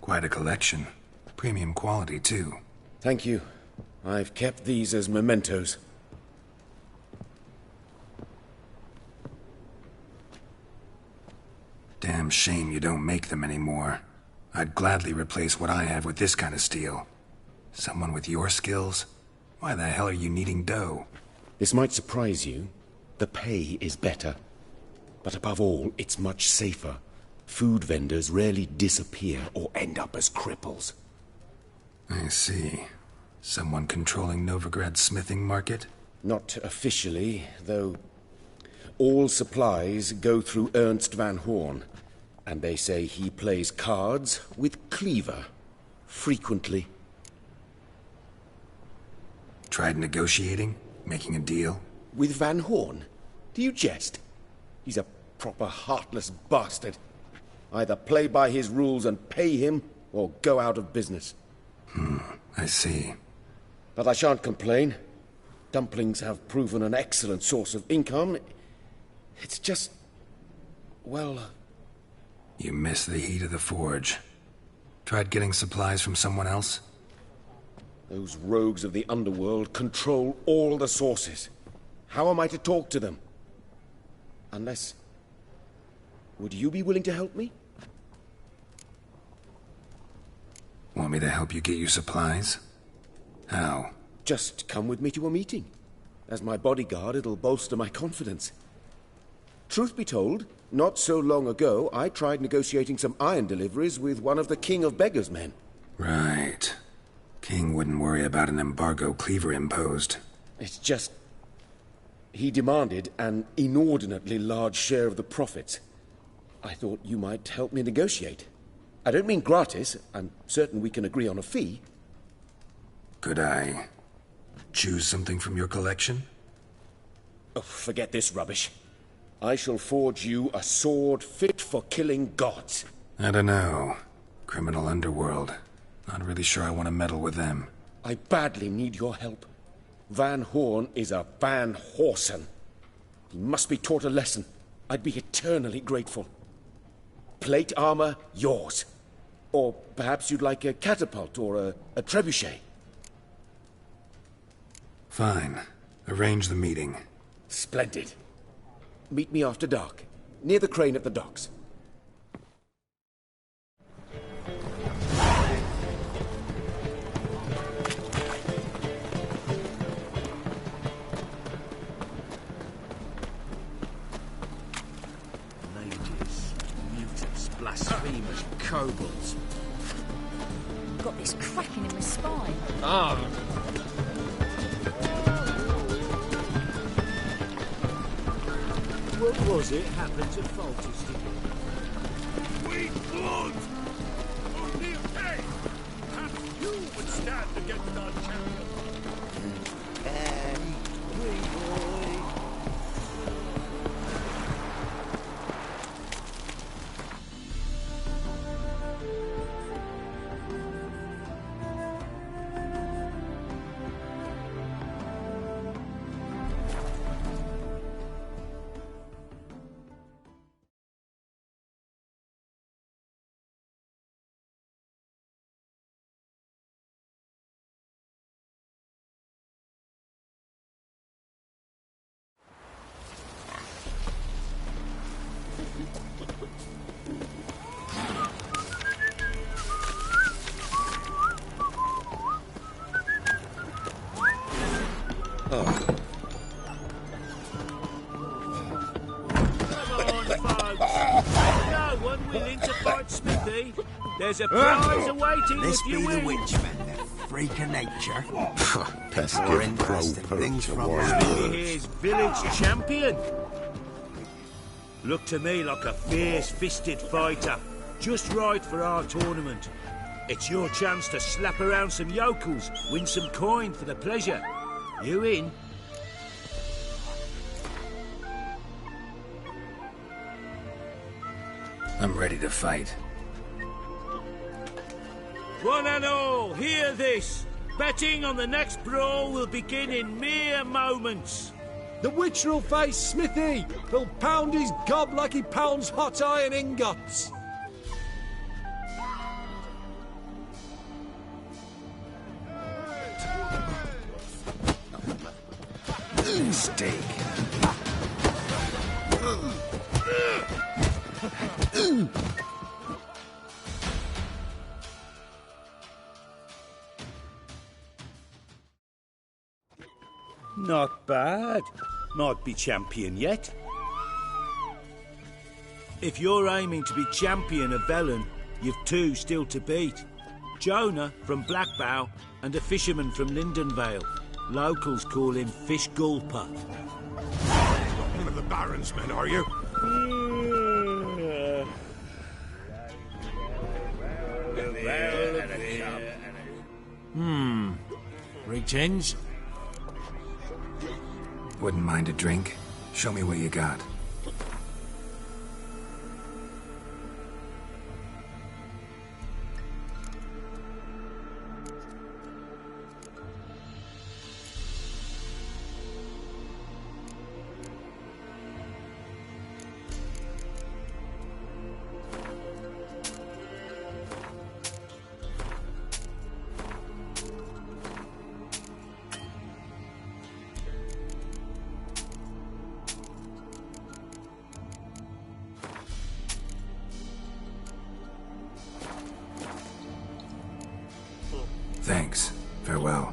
Quite a collection. Premium quality, too. Thank you. I've kept these as mementos. Damn shame you don't make them anymore. I'd gladly replace what I have with this kind of steel. Someone with your skills? Why the hell are you needing dough? This might surprise you, The pay is better. But above all, it's much safer. Food vendors rarely disappear or end up as cripples. I see. Someone controlling Novigrad's smithing market? Not officially, though all supplies go through Ernst Van Horn, and they say he plays cards with Cleaver, frequently. Tried negotiating? Making a deal? With Van Horn? Do you jest? He's a proper heartless bastard. Either play by his rules and pay him, or go out of business. I see. But I shan't complain. Dumplings have proven an excellent source of income. It's just... well... You miss the heat of the forge. Tried getting supplies from someone else? Those rogues of the underworld control all the sources. How am I to talk to them? Unless... would you be willing to help me? Want me to help you get your supplies? How? Just come with me to a meeting. As my bodyguard, it'll bolster my confidence. Truth be told, not so long ago, I tried negotiating some iron deliveries with one of the King of Beggars' men. Right. King wouldn't worry about an embargo Cleaver imposed. It's just... he demanded an inordinately large share of the profits. I thought you might help me negotiate. I don't mean gratis. I'm certain we can agree on a fee. Could I choose something from your collection? Oh, forget this rubbish. I shall forge you a sword fit for killing gods. I don't know. Criminal underworld. Not really sure I want to meddle with them. I badly need your help. Van Horn is a Van Horsen. He must be taught a lesson. I'd be eternally grateful. Plate armor, yours. Or perhaps you'd like a catapult or a trebuchet. Fine. Arrange the meeting. Splendid. Meet me after dark, near the crane at the docks. Mages, mutants, blasphemers, kobolds. Got this cracking in my spine. Ah. What was it happened to Faltus, did it? Sweet blood! Only a day! Perhaps you would stand against our champion. There's a prize awaiting This if you be the win. witchman, the freak of nature. Pesky More interesting pro-poacher things from warrior. that. Here's village champion. Look to me like a fierce-fisted fighter. Just right for our tournament. It's your chance to slap around some yokels, win some coin for the pleasure. You in? I'm ready to fight. One and all, hear this. Betting on the next brawl will begin in mere moments. The witcher will face Smithy. He'll pound his gob like he pounds hot iron ingots. Steak. Not bad. might be champion yet. If you're aiming to be champion of Velen, you've two still to beat. Jonah from Blackbow and a fisherman from Lindenvale. Locals call him Fish Gulper. Not one of the Baron's men, are you? Greetings. Wouldn't mind a drink? Show me what you got. Thanks. Farewell.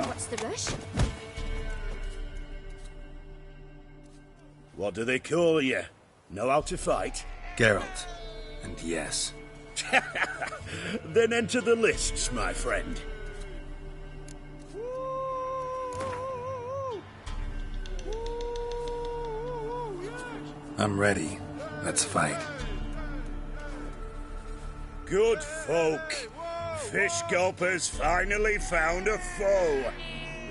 What's the rush? What do they call you? Know how to fight? Geralt. And yes. Then enter the lists, my friend. I'm ready. Let's fight. Good folk. Fish Gulper's finally found a foe.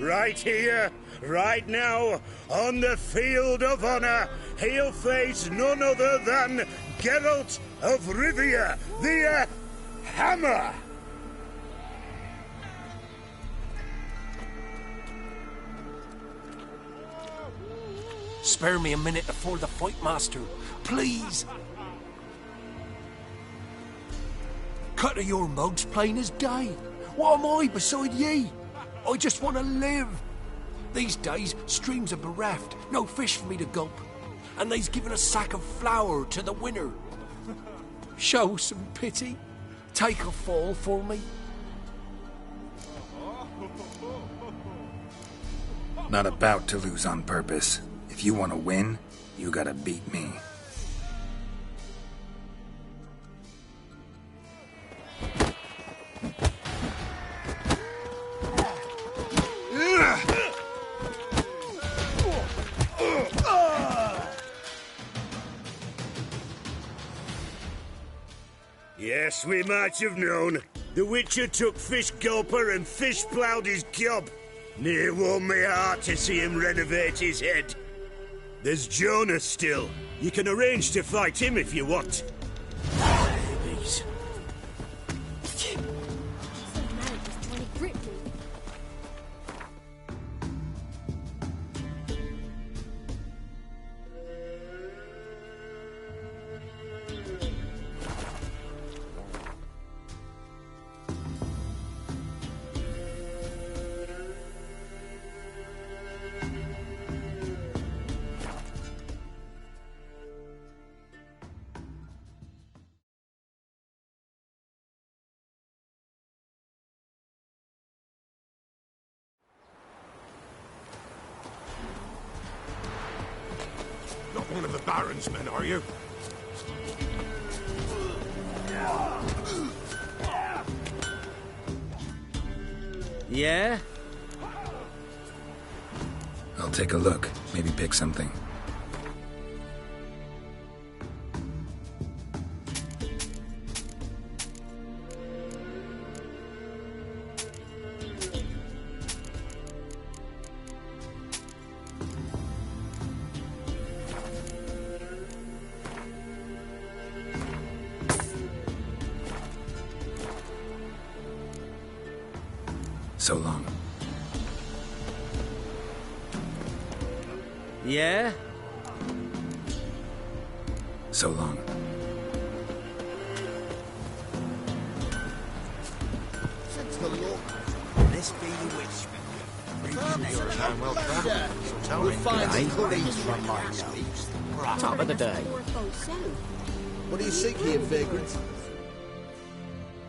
Right here, right now, on the field of honor, he'll face none other than Geralt of Rivia, the Hammer. Spare me a minute before the fight, master. Please. Cut of your mugs plain as day. What am I beside ye? I just want to live. These days, streams are bereft. No fish for me to gulp. And they's given a sack of flour to the winner. Show some pity. Take a fall for me. Not about to lose on purpose. If you want to win, you gotta beat me. Yes, we might have known. The Witcher took Fish Gulper and fish-ploughed his gob. Near warmed me heart to see him renovate his head. There's Jonah still. You can arrange to fight him if you want. Babies. Not one of the Baron's men, are you? Yeah? I'll take a look. Maybe pick something. So long. Yeah? So long. Since the law. This be the witch. We'll find the curries from my nose. Top of the day. What do you seek here, vagrant?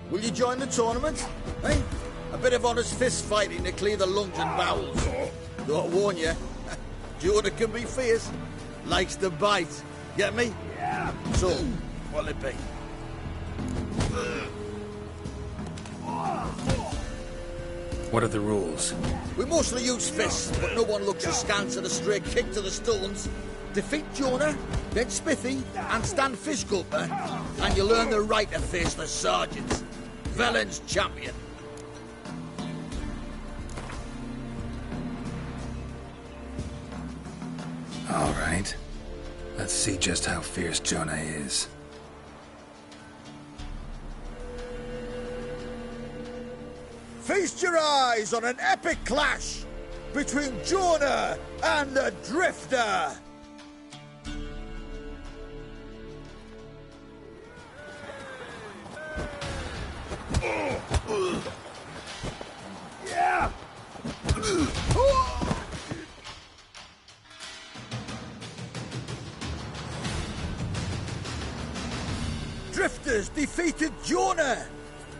Will you join the tournament? Eh? A bit of honest fist fighting to clear the lungs and bowels. Though I warn you, Jordan can be fierce. Likes to bite. Get me? Yeah. So, what'll it be? What are the rules? We mostly use fists, but no one looks askance at a stray kick to the stones. Defeat Jonah, then Smithy, and stand fish gulper, and you learn the right to face the sergeant. Velen's champion. All right. Let's see just how fierce Jonah is. Feast your eyes on an epic clash between Jonah and the Drifter. Yeah. Drifters defeated Jonah.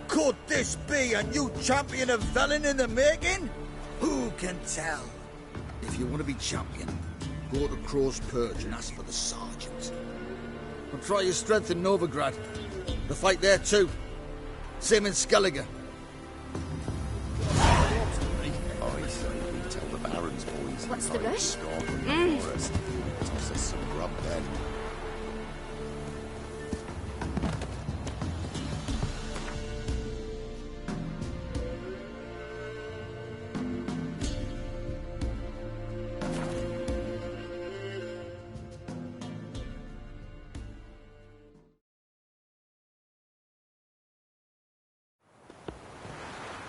Could this be a new champion of Velen in the making? Who can tell? If you want to be champion, go to Crow's Purge and ask for the sergeant. And try your strength in Novigrad. The fight there too. Same in Skellige. I say we tell the Baron's boys. What's the rush? Toss us some grub then.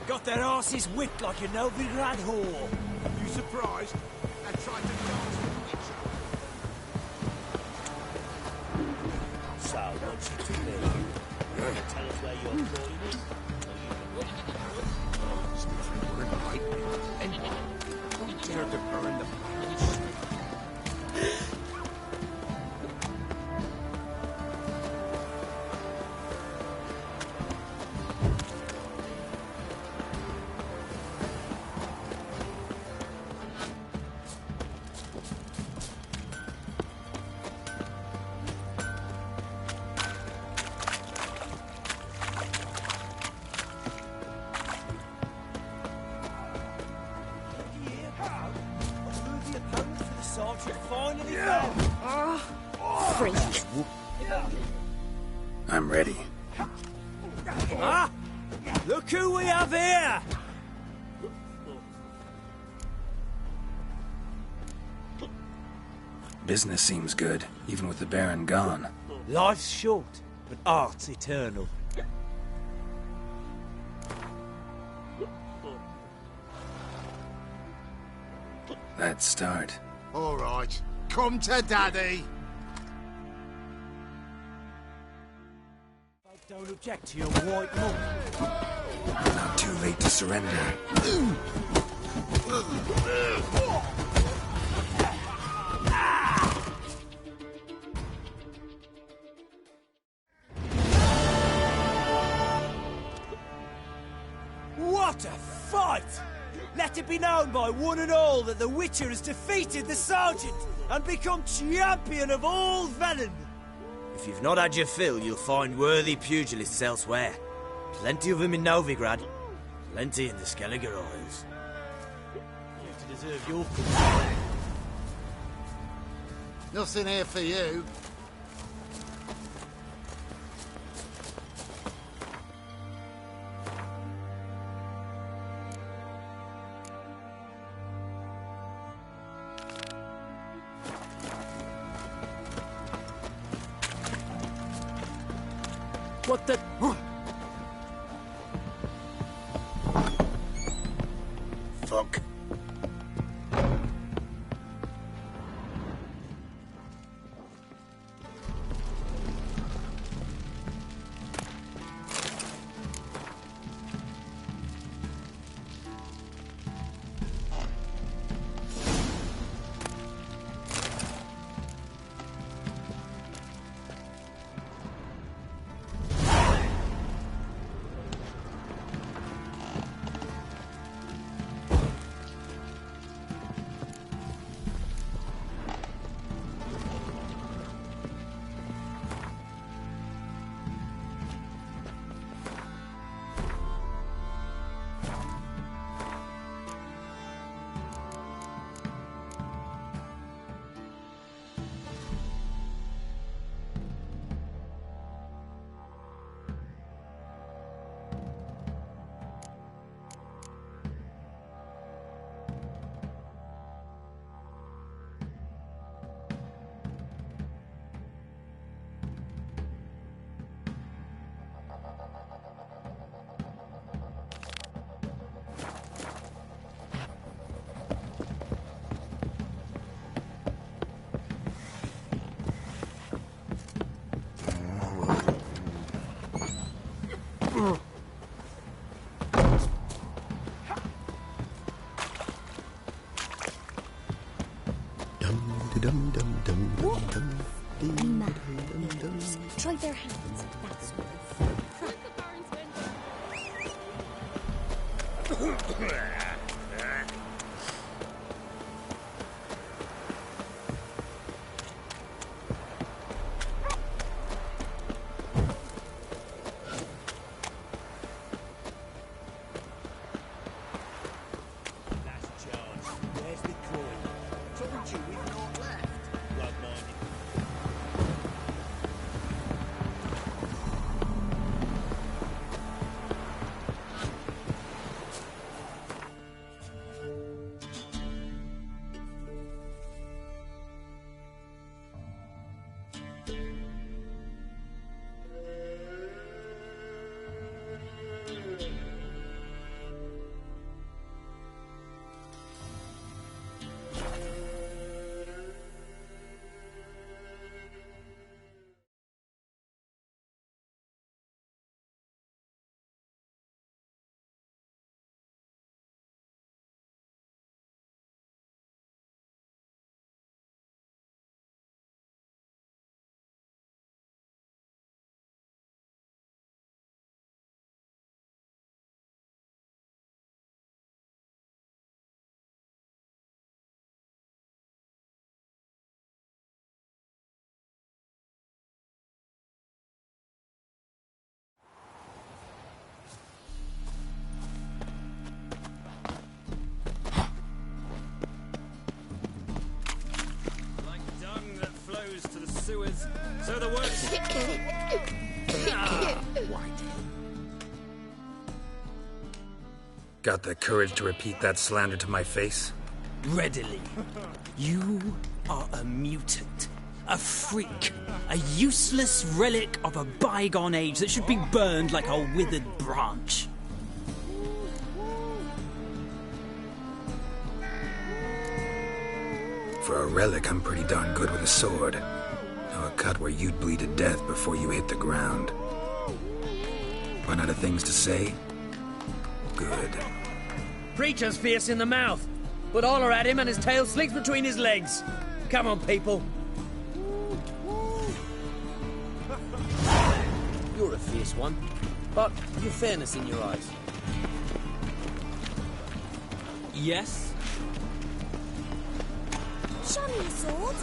Got their asses whipped like a Novigrad whore. You surprised? I tried to dance with the witch. So, what's it to do? Tell us where you're going. Don't dare to burn the palace. I'm ready. Ah! Look who we have here! Business seems good, even with the Baron gone. Life's short, but art's eternal. Let's start. All right, come to Daddy. Don't object to your white monk. Not too late to surrender. What a fight! Let it be known by one and all that the Witcher has defeated the Sergeant and become champion of all Velen. If you've not had your fill, you'll find worthy pugilists elsewhere. Plenty of them in Novigrad, plenty in the Skellige Isles. You to deserve your company. Nothing here for you. What the... Fuck. Mammals try their hands at that sort of... To the sewers, so the works. Got the courage to repeat that slander to my face? Readily. You are a mutant, a freak, a useless relic of a bygone age that should be burned like a withered branch. For a relic, I'm pretty darn good with a sword. Know a cut where you'd bleed to death before you hit the ground. Run out of things to say? Good. Preacher's fierce in the mouth, but holler at him and his tail slinks between his legs. Come on, people. You're a fierce one, but you've fairness in your eyes. Yes? Show me a sword.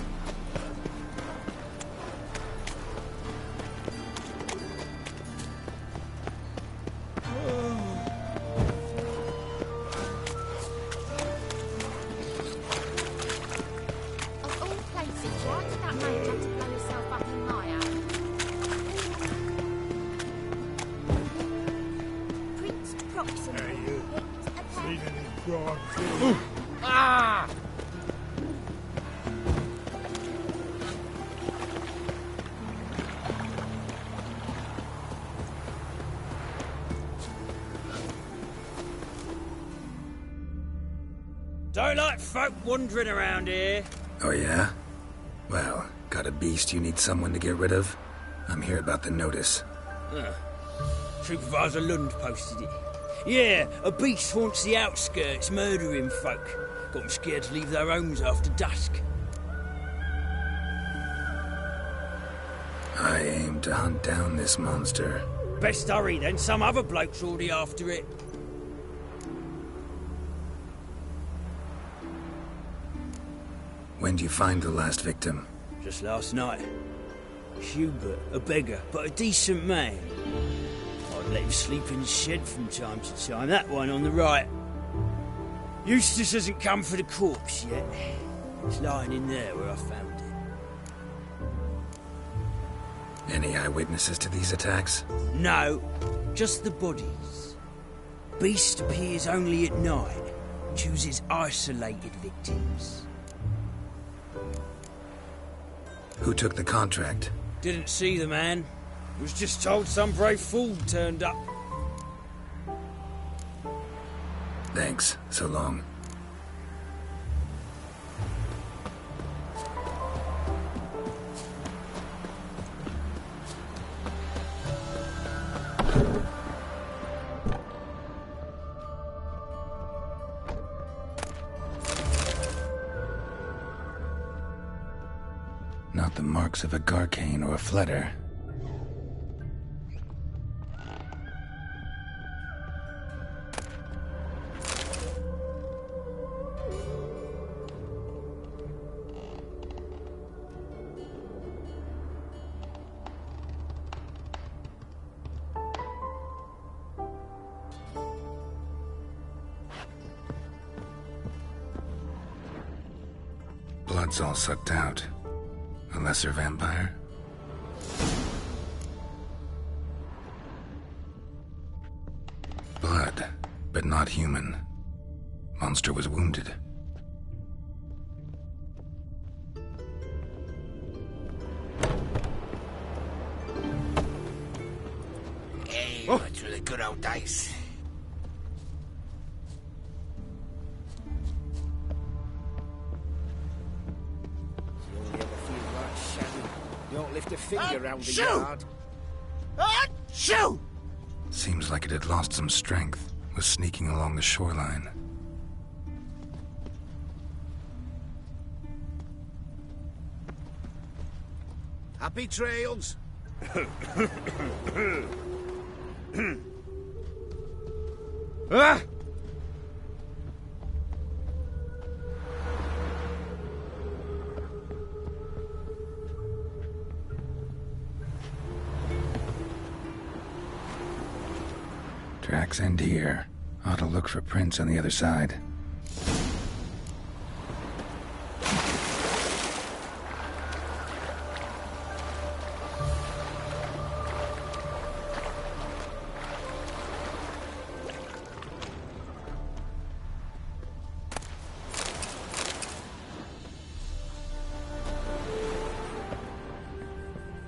Of all places, why did that mate have to blow himself up in my house? Prince Proxima. Hey, you. Seen any dog? Ah! Don't like folk wandering around here. Oh yeah? Well, got a beast you need someone to get rid of? I'm here about the notice. Supervisor Lund posted it. Yeah, a beast haunts the outskirts, murdering folk. Got them scared to leave their homes after dusk. I aim to hunt down this monster. Best hurry then, some other bloke's already after it. When did you find the last victim? Just last night. Hubert, a beggar, but a decent man. I'd let him sleep in the shed from time to time, that one on the right. Eustace hasn't come for the corpse yet. It's lying in there where I found it. Any eyewitnesses to these attacks? No, just the bodies. Beast appears only at night, chooses isolated victims. Who took the contract? Didn't see the man. Was just told some brave fool turned up. Thanks. So long. not the marks of a Garcane or a Fletter. Blood's all sucked out. A lesser vampire? Blood, but not human. Monster was wounded. Hey, what's for the good old days? Don't lift a finger round the yard. Shoo! Seems like it had lost some strength, was sneaking along the shoreline. Happy trails. Ah! Tracks end here. Ought to look for prints on the other side.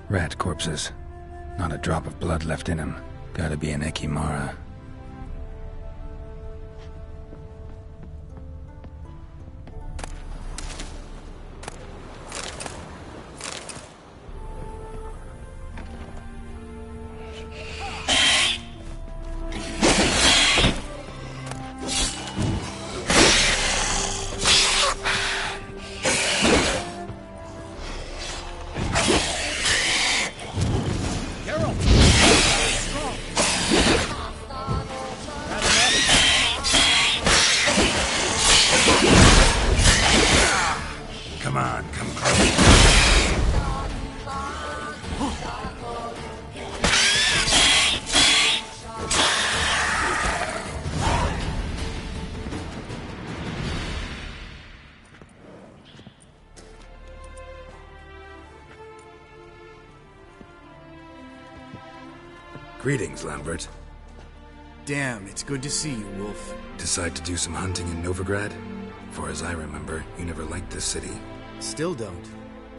Rat corpses. Not a drop of blood left in them. Gotta be an Ekimara. Come on, come close. Greetings, Lambert. Damn, it's good to see you, Wolf. Decide to do some hunting in Novigrad? For as I remember, you never liked this city. Still don't.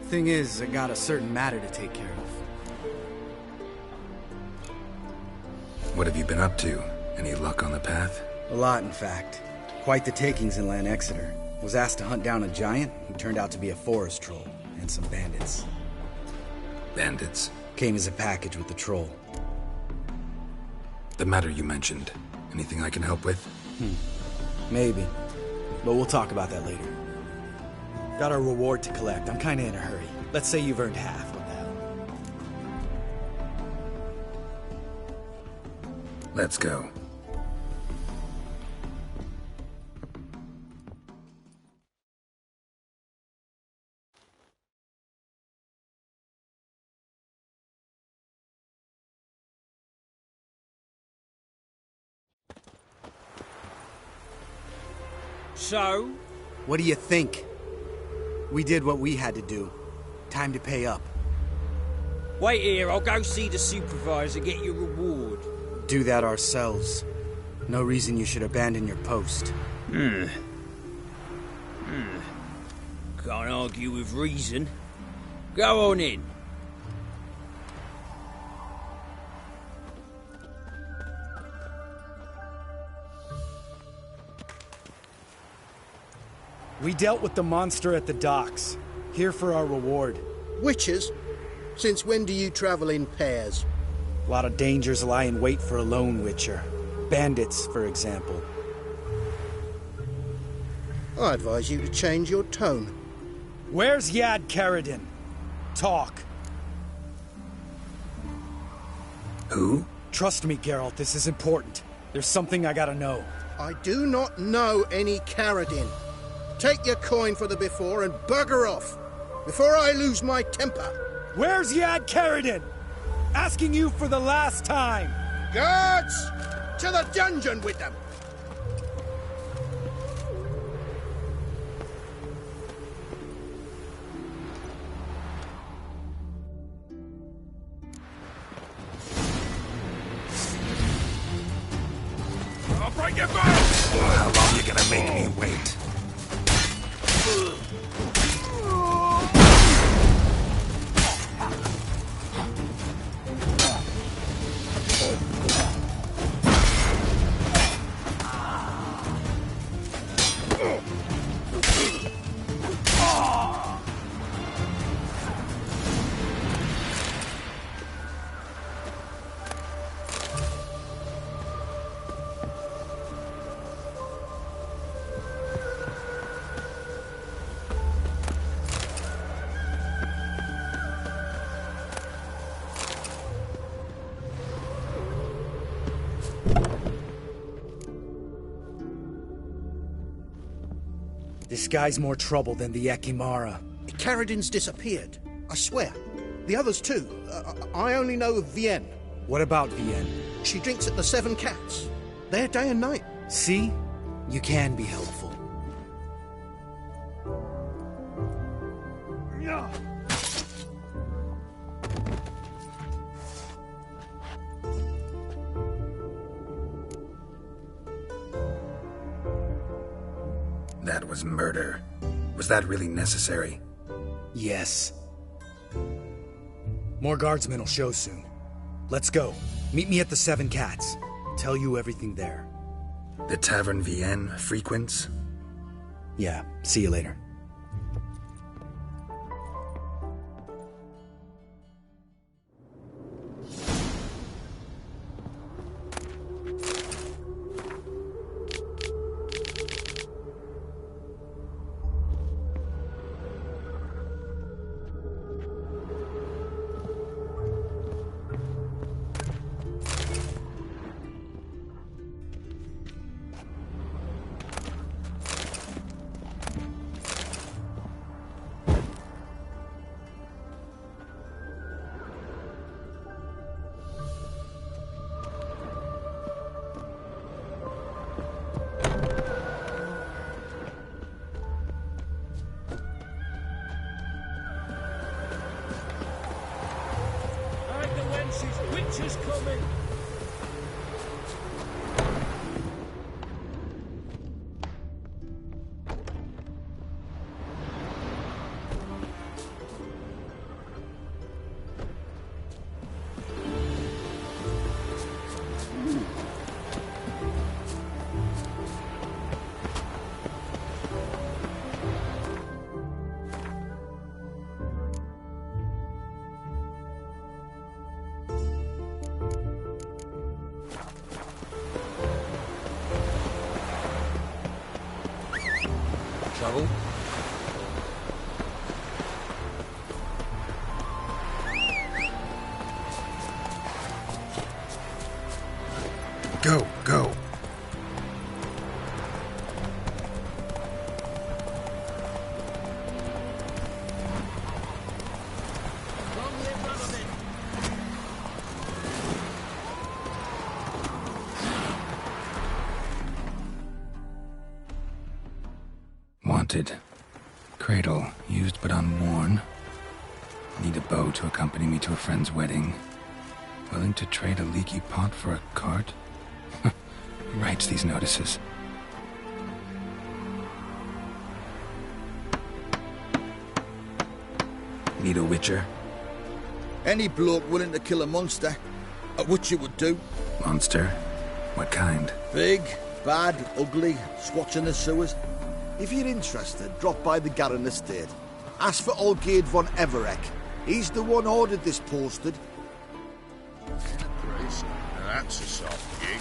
Thing is, I got a certain matter to take care of. What have you been up to? Any luck on the path? A lot, in fact. Quite the takings in Lan Exeter. Was asked to hunt down a giant who turned out to be a forest troll, and some bandits. Bandits? Came as a package with the troll. The matter you mentioned. Anything I can help with? Maybe. But we'll talk about that later. Got a reward to collect. I'm kinda in a hurry. Let's say you've earned half. What the hell? Let's go. So? What do you think? We did what we had to do. Time to pay up. Wait here, I'll go see the supervisor, get your reward. Do that ourselves. No reason you should abandon your post. Can't argue with reason. Go on in. We dealt with the monster at the docks. Here for our reward. Witches? Since when do you travel in pairs? A lot of dangers lie in wait for a lone witcher. Bandits, for example. I advise you to change your tone. Where's Yad Karadin? talk. Who? Trust me, Geralt, this is important. There's something I gotta know. I do not know any Carradine. Take your coin for the before and bugger off, before I lose my temper. Where's Yad Carradine? Asking you for the last time. Guards! To the dungeon with them! I'll break your back! How long you gonna make me wait? This guy's more trouble than the Ekimara. Carradine's disappeared. I swear. The others too. I only know of Vienne. What about Vienne? She drinks at the Seven Cats. There day and night. See? You can be helpful. That was murder. Was that really necessary? Yes. More guardsmen will show soon. Let's go. Meet me at the Seven Cats. Tell you everything there. The Tavern Vienne frequents? Yeah, see you later. Witches coming! Trouble? Go, go. Wanted. Cradle, used but unworn. Need a bow to accompany me to a friend's wedding. Willing to trade a leaky pot for a cart? Who writes these notices? Need a witcher? Any bloke willing to kill a monster. A witcher would do. Monster? What kind? Big, bad, ugly, squats in the sewers. If you're interested, drop by the Garren estate. Ask for Olgierd von Evereck. He's the one ordered this posted. That's a soft gig.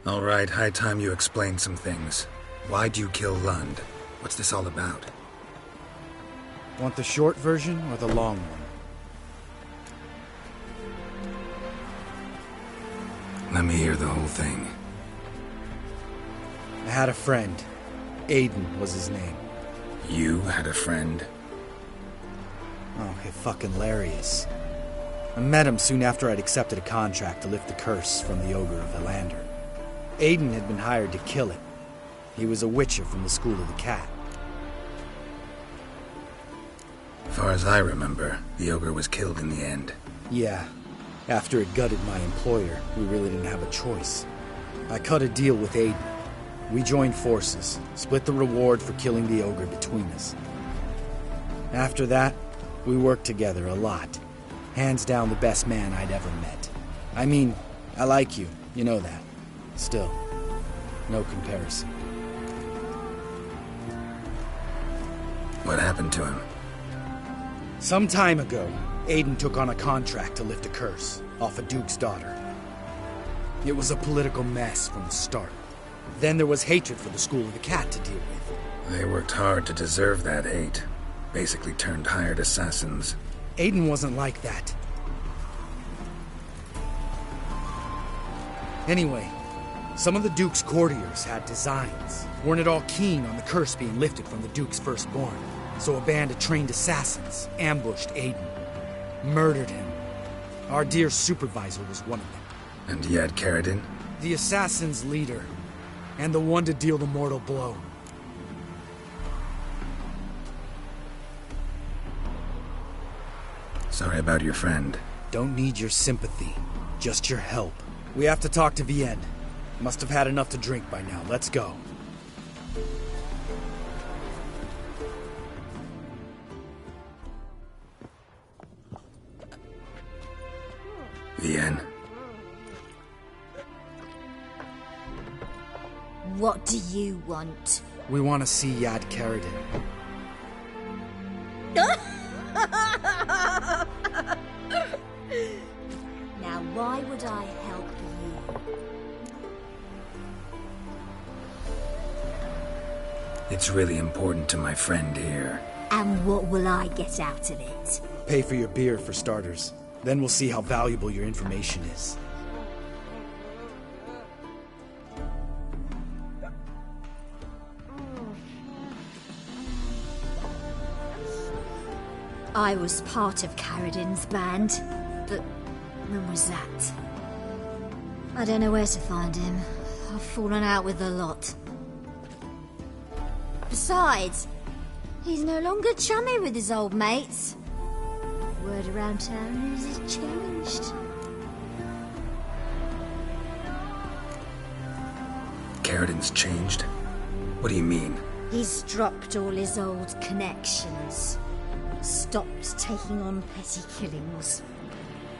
All right, high time you explain some things. Why'd you kill Lund? What's this all about? Want the short version or the long one? Let me hear the whole thing. I had a friend. Aiden was his name. You had a friend? Oh, fucking hilarious. I met him soon after I'd accepted a contract to lift the curse from the Ogre of Elander. Aiden had been hired to kill it. He was a witcher from the School of the Cat. Far as I remember, the Ogre was killed in the end. Yeah. After it gutted my employer, we really didn't have a choice. I cut a deal with Aiden. We joined forces, split the reward for killing the Ogre between us. After that, we worked together a lot. Hands down the best man I'd ever met. I mean, I like you, you know that. Still, no comparison. What happened to him? Some time ago, Aiden took on a contract to lift a curse off a duke's daughter. It was a political mess from the start. Then there was hatred for the School of the Cat to deal with. They worked hard to deserve that hate. Basically turned hired assassins. Aiden wasn't like that. Anyway, some of the Duke's courtiers had designs. Weren't at all keen on the curse being lifted from the Duke's firstborn. So a band of trained assassins ambushed Aiden. Murdered him. Our dear supervisor was one of them. And you had Carradine? The assassin's leader. And the one to deal the mortal blow. Sorry about your friend. Don't need your sympathy. Just your help. We have to talk to Vienne. Must have had enough to drink by now. Let's go. Vienne. What do you want? We want to see Yad Carradine. Now, why would I help you? It's really important to my friend here. And what will I get out of it? Pay for your beer, for starters. Then we'll see how valuable your information is. I was part of Carradine's band, but when was that? I don't know where to find him. I've fallen out with a lot. Besides, he's no longer chummy with his old mates. Word around town is he's changed. Carradine's changed? What do you mean? He's dropped all his old connections. Stopped taking on petty killings.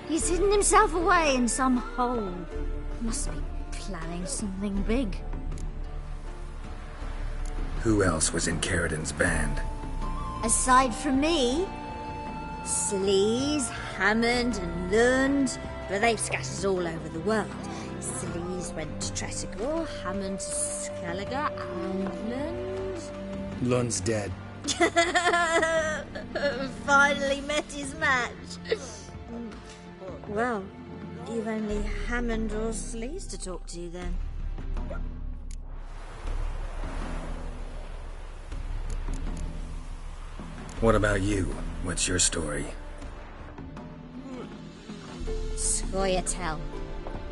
He's hidden himself away in some hole. Must be planning something big. Who else was in Carradine's band? Aside from me, Sleaze, Hammond and Lund, but they've scattered all over the world. Sleaze went to Tretogor, Hammond to Skellige, and Lund... Lund's dead. Finally met his match. Well, you've only Hammond or Sleaze to talk to then. What about you? What's your story? Scoia'tael.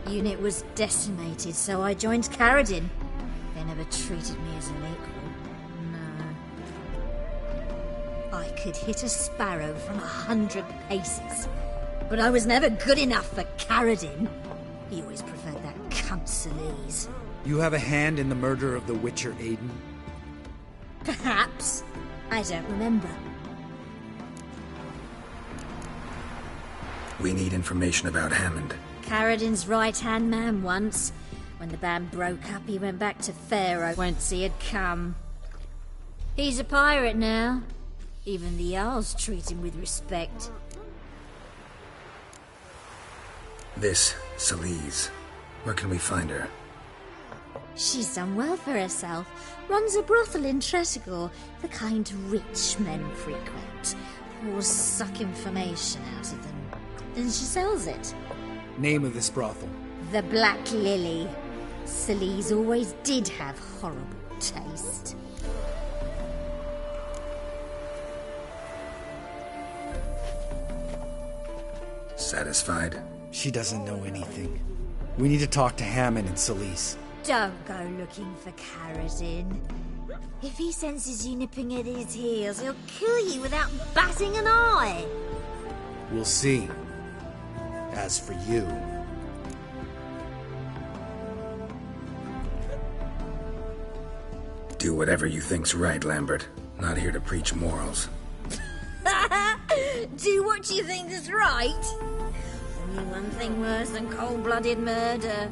Unit was decimated, so I joined Carradine. They never treated me as an equal. No. I could hit a sparrow from 100 paces, but I was never good enough for Carradine. He always preferred that cunt Sleaze. You have a hand in the murder of the Witcher Aiden? Perhaps. I don't remember. We need information about Hammond. Carradine's right-hand man once. When the band broke up, he went back to Pharaoh whence he had come. He's a pirate now. Even the Jarls treat him with respect. This, Sleaze. Where can we find her? She's done well for herself. Runs a brothel in Tresigor, the kind rich men frequent. Or suck information out of them. Then she sells it. Name of this brothel? The Black Lily. Celise always did have horrible taste. Satisfied? She doesn't know anything. We need to talk to Hammond and Celise. Don't go looking for Karazin. If he senses you nipping at his heels, he'll kill you without batting an eye. We'll see. As for you... Do whatever you think's right, Lambert. Not here to preach morals. Do what you think is right? Only one thing worse than cold-blooded murder.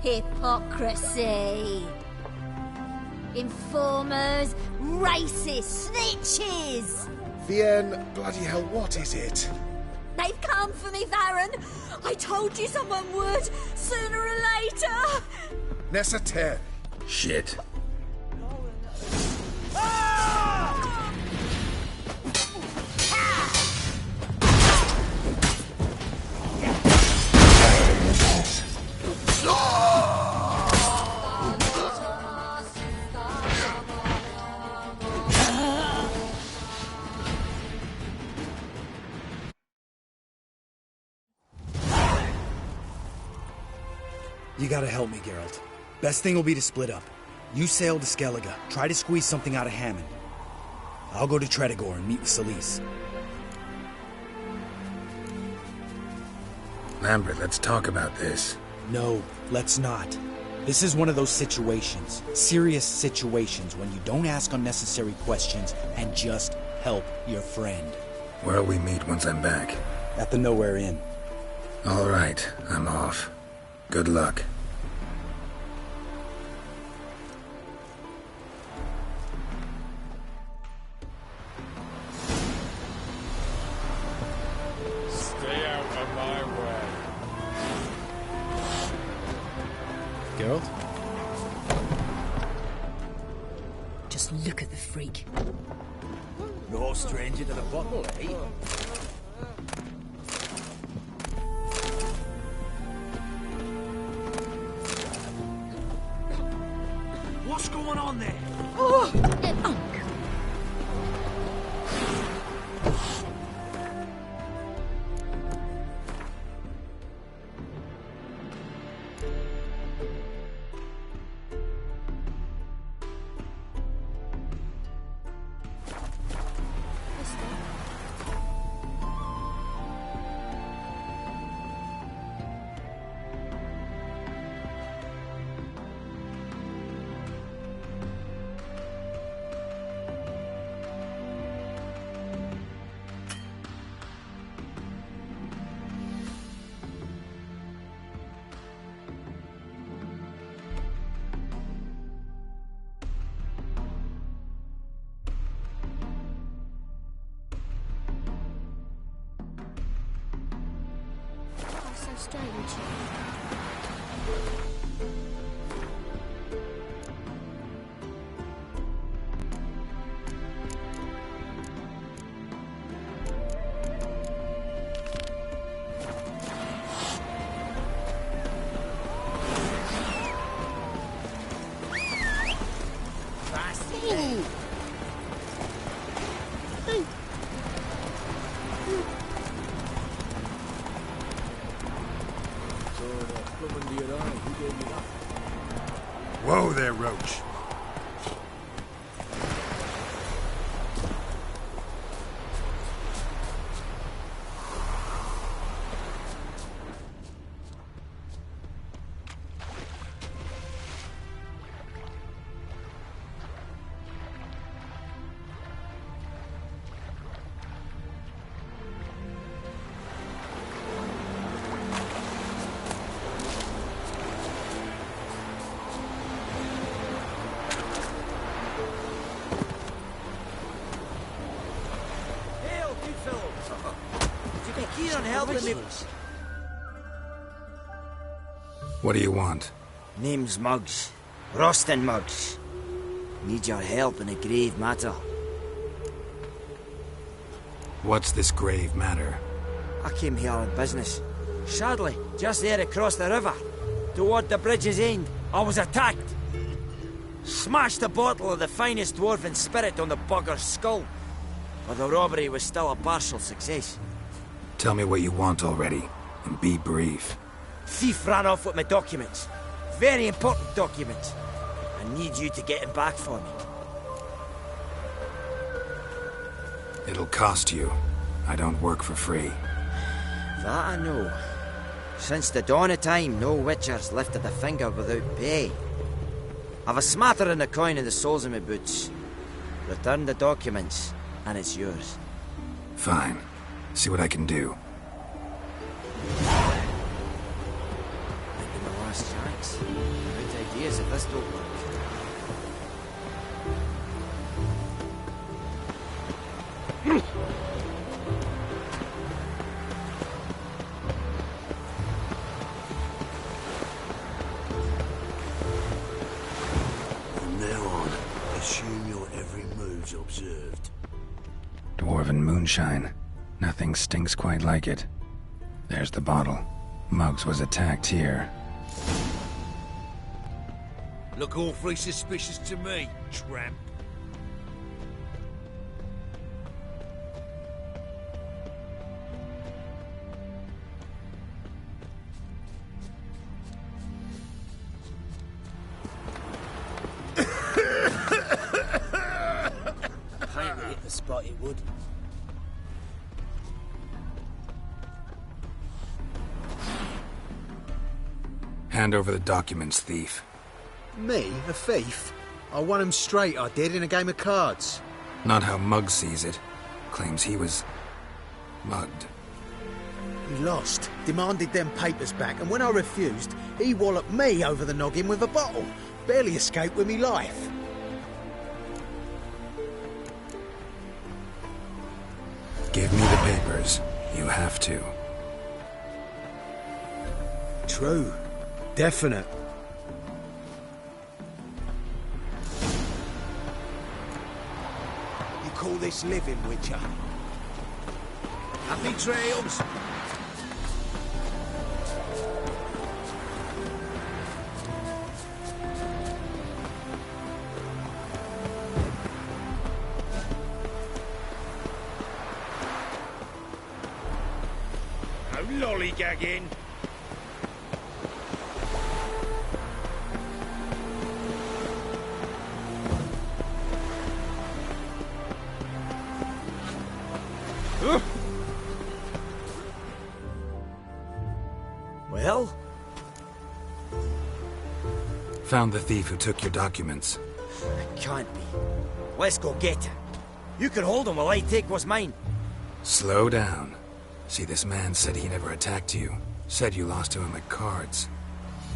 Hypocrisy. Informers, racists, snitches. Vienne, bloody hell, what is it? They've come for me, Baron. I told you someone would, sooner or later. Necessaire. Shit. You gotta help me, Geralt. Best thing will be to split up. You sail to Skellige, try to squeeze something out of Hammond. I'll go to Tredigor and meet with Celise. Lambert, let's talk about this. No, let's not. This is one of those situations, serious situations, when you don't ask unnecessary questions and just help your friend. Where'll we meet once I'm back? At the Nowhere Inn. All right, I'm off. Good luck. Stay out of my way. Geralt? Just look at the freak. No stranger to the bottle, eh? What's going on there? Strange. Whoa there, Roach. What do you want? Name's Muggs. Rostin Muggs. Need your help in a grave matter. What's this grave matter? I came here on business. Sadly, just there across the river, toward the bridge's end, I was attacked. Smashed a bottle of the finest dwarven spirit on the bugger's skull. But the robbery was still a partial success. Tell me what you want already, and be brief. Thief ran off with my documents. Very important documents. I need you to get him back for me. It'll cost you. I don't work for free. That I know. Since the dawn of time, no witcher's lifted a finger without pay. I've a smattering of coin in the soles of my boots. Return the documents, and it's yours. Fine. See what I can do. Might be my last chance. Good ideas if this don't work. From now on, assume your every move's observed. Dwarven moonshine. Nothing stinks quite like it. There's the bottle. Muggs was attacked here. Look awfully suspicious to me, tramp. Pint hit the spot it would. Hand over the documents, thief. Me? A thief? I won him straight, I did, in a game of cards. Not how Muggs sees it. Claims he was mugged. He lost, demanded them papers back, and when I refused, he walloped me over the noggin with a bottle. Barely escaped with me life. Give me the papers. You have to. True. Definite. You call this living, Witcher? Happy trails. No lollygagging. Well? Found the thief who took your documents. Can't be. Let's go get him. You can hold him while I take what's mine. Slow down. See, this man said he never attacked you. Said you lost to him at cards.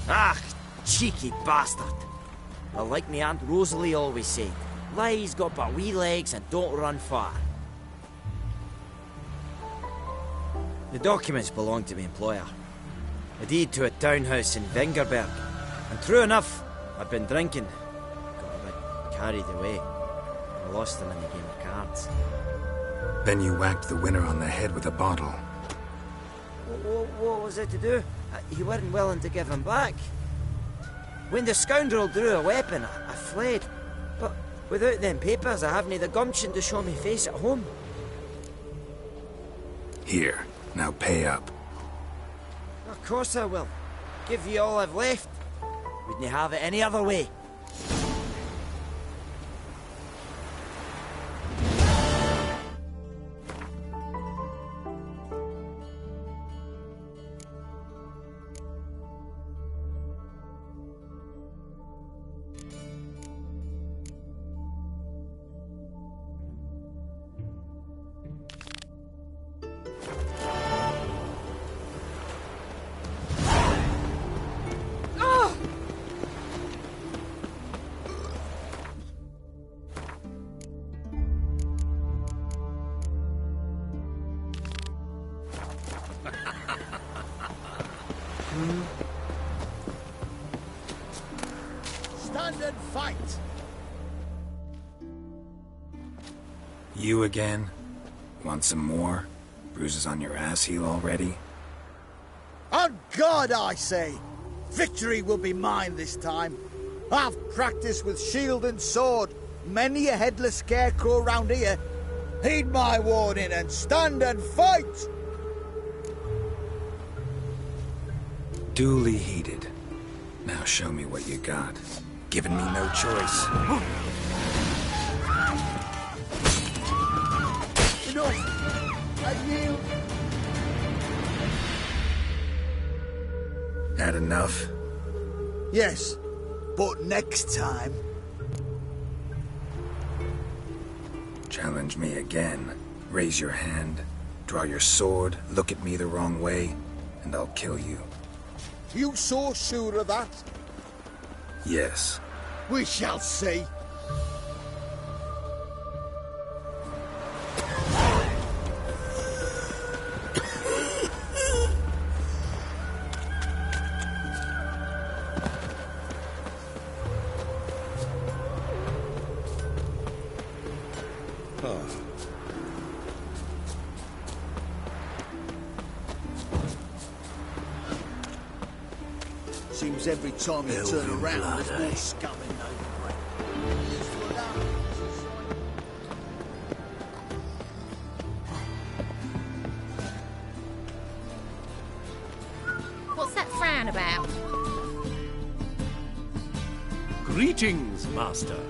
Ah, cheeky bastard. Well, like me Aunt Rosalie always said, lies got but wee legs and don't run far. The documents belong to my employer. A deed to a townhouse in Vingerberg. And true enough, I'd been drinking. Got a bit carried away. I lost them in the game of cards. Then you whacked the winner on the head with a bottle. What was it to do? You weren't willing to give him back. When the scoundrel drew a weapon, I fled. But without them papers, I haven't the gumption to show me face at home. Here, now pay up. Of course I will. Give you all I've left. Wouldn't you have it any other way? Stay and fight! You again? Want some more? Bruises on your ass heel already? On God, I say! Victory will be mine this time. I've practiced with shield and sword. Many a headless scarecrow round here. Heed my warning and stand and fight! Duly heeded. Now show me what you got. Giving me no choice. Enough! I yield! Had enough? Yes, but next time... Challenge me again. Raise your hand, draw your sword, look at me the wrong way, and I'll kill you. You so sure of that? Yes. We shall see. Seems every time you turn around, there's more scum in over. What's that frown about? Greetings, Master.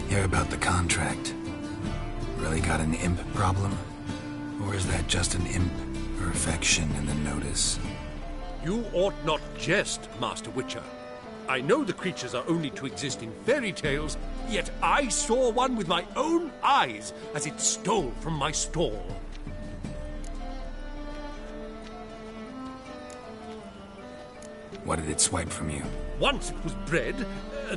Hear about the contract. Really got an imp problem? Or is that just an imp perfection in the notice? You ought not jest, Master Witcher. I know the creatures are only to exist in fairy tales, yet I saw one with my own eyes as it stole from my stall. What did it swipe from you? Once it was bread,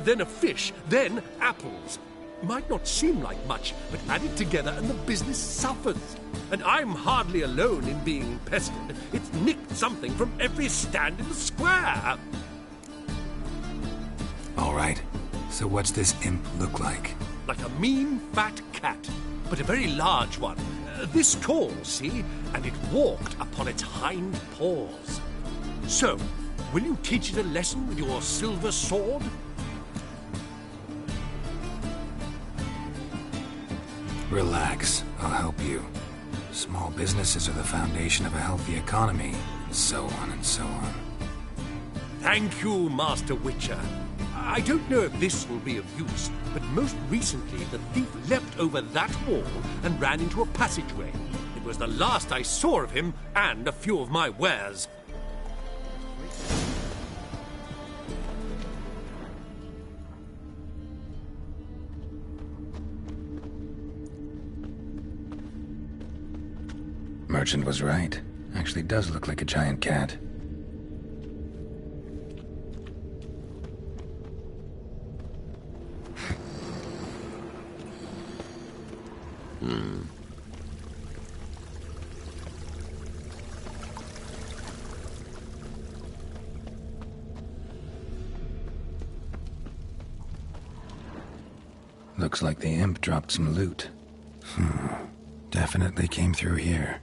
then a fish, then apples. Might not seem like much, but added together and the business suffers. And I'm hardly alone in being pestered. It's nicked something from every stand in the square. All right. So what's this imp look like? Like a mean, fat cat, but a very large one. This tall, see? And it walked upon its hind paws. So, will you teach it a lesson with your silver sword? Relax. I'll help you. Small businesses are the foundation of a healthy economy, and so on and so on. Thank you, Master Witcher. I don't know if this will be of use, but most recently the thief leapt over that wall and ran into a passageway. It was the last I saw of him and a few of my wares. Merchant was right. Actually does look like a giant cat. Looks like the imp dropped some loot. Definitely came through here.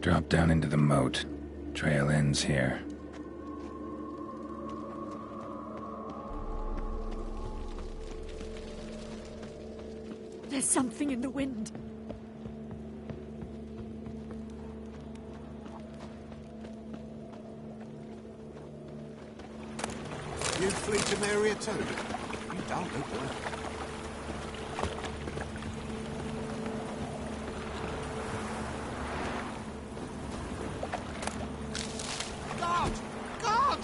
Drop down into the moat. Trail ends here. There's something in the wind. You fleet an area too? You don't look good. God! God!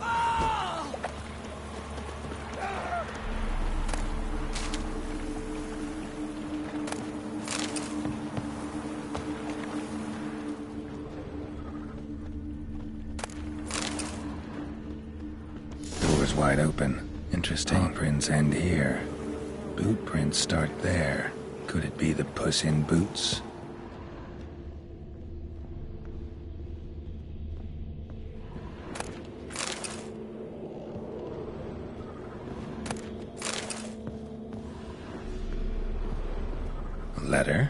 Ah! wide open. Interesting. Prints end here. Boot prints start there. Could it be the Puss in Boots? A letter?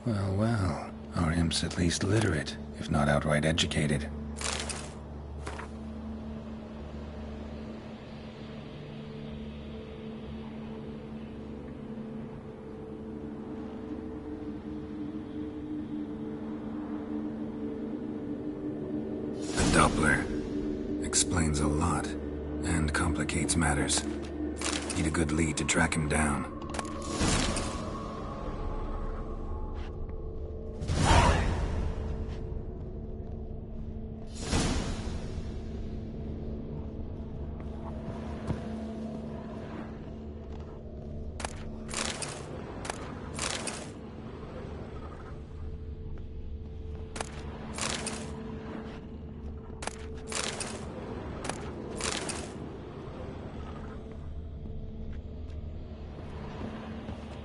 Well, well. Our imp's at least literate, if not outright educated. Doppler. Explains a lot, and complicates matters. Need a good lead to track him down.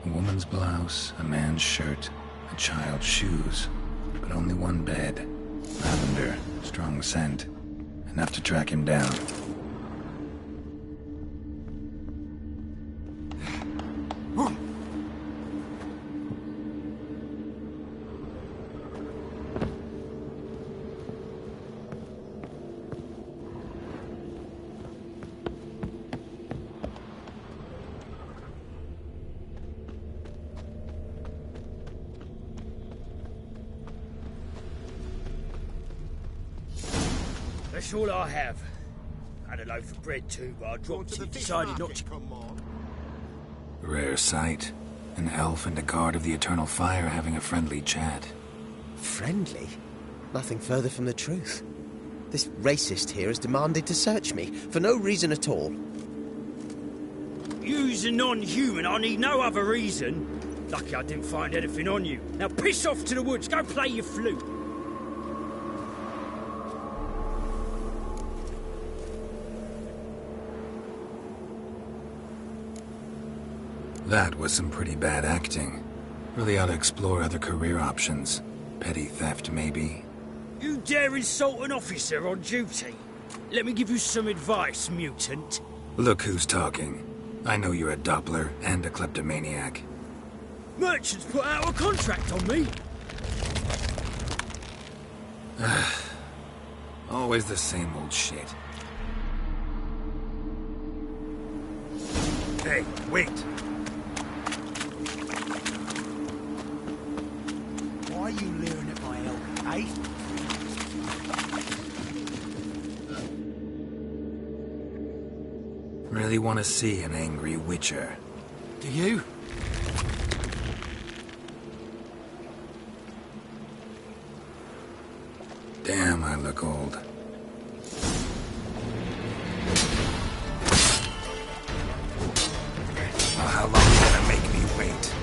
A woman's blouse, a man's shirt, a child's shoes, but only one bed. Lavender, strong scent, enough to track him down. That's all I have. Had a loaf of bread too, but I dropped it, decided not to. Rare sight. An elf and a guard of the Eternal Fire having a friendly chat. Friendly? Nothing further from the truth. This racist here has demanded to search me, for no reason at all. You's a non-human, I need no other reason. Lucky I didn't find anything on you. Now piss off to the woods, go play your flute. That was some pretty bad acting. Really ought to explore other career options. Petty theft, maybe? You dare insult an officer on duty? Let me give you some advice, mutant. Look who's talking. I know you're a Doppler and a kleptomaniac. Merchants put out a contract on me. Always the same old shit. Hey, wait! Why are you leering at my elk, eh? Really want to see an angry witcher. Do you? Damn, I look old. Well, how long are you gonna make me wait?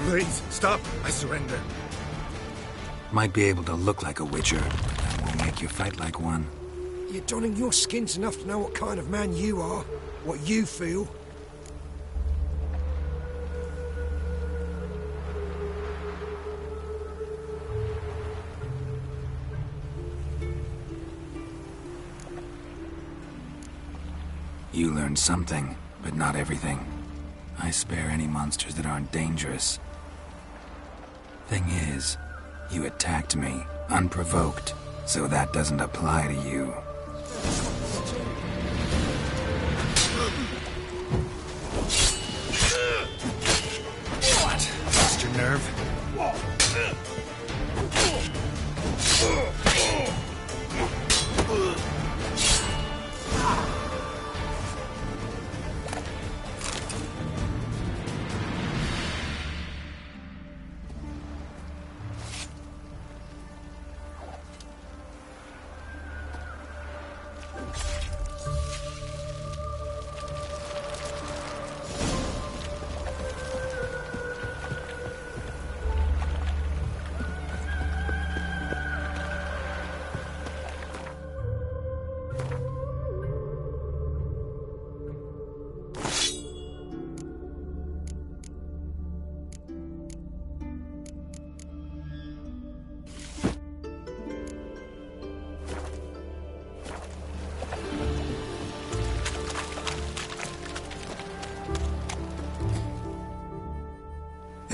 Please, stop. I surrender. Might be able to look like a witcher, but that won't make you fight like one. You're donning your skins enough to know what kind of man you are, what you feel. You learned something, but not everything. I spare any monsters that aren't dangerous. Thing is, you attacked me, unprovoked, so that doesn't apply to you. What? Lost your nerve?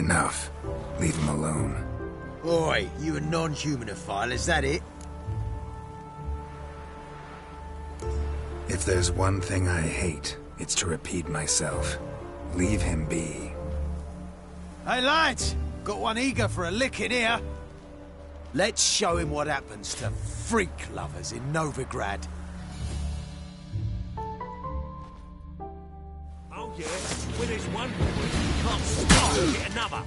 Enough. Leave him alone. Oi, you a non-humanophile, is that it? If there's one thing I hate, it's to repeat myself. Leave him be. Hey lads, got one eager for a licking here. Let's show him what happens to freak lovers in Novigrad. Oh yeah, when there's one boy, you can't stop to get another.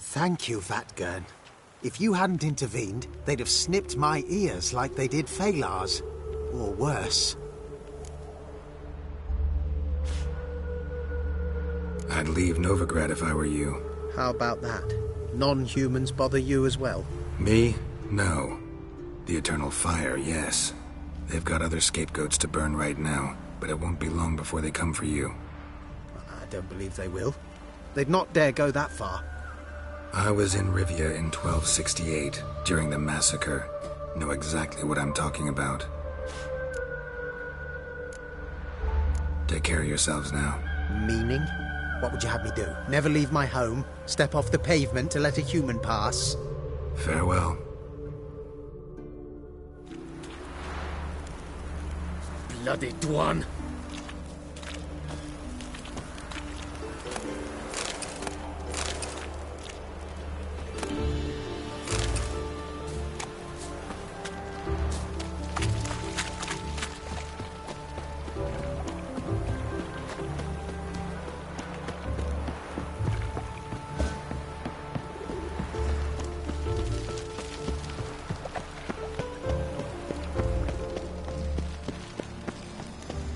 Thank you, Vatgern. If you hadn't intervened, they'd have snipped my ears like they did Phalar's. Or worse. I'd leave Novigrad if I were you. How about that? Non-humans bother you as well? Me? No. The Eternal Fire, yes. They've got other scapegoats to burn right now, but it won't be long before they come for you. I don't believe they will. They'd not dare go that far. I was in Rivia in 1268, during the massacre. Know exactly what I'm talking about. Take care of yourselves now. Meaning? What would you have me do? Never leave my home? Step off the pavement to let a human pass? Farewell. Bloody Dwan!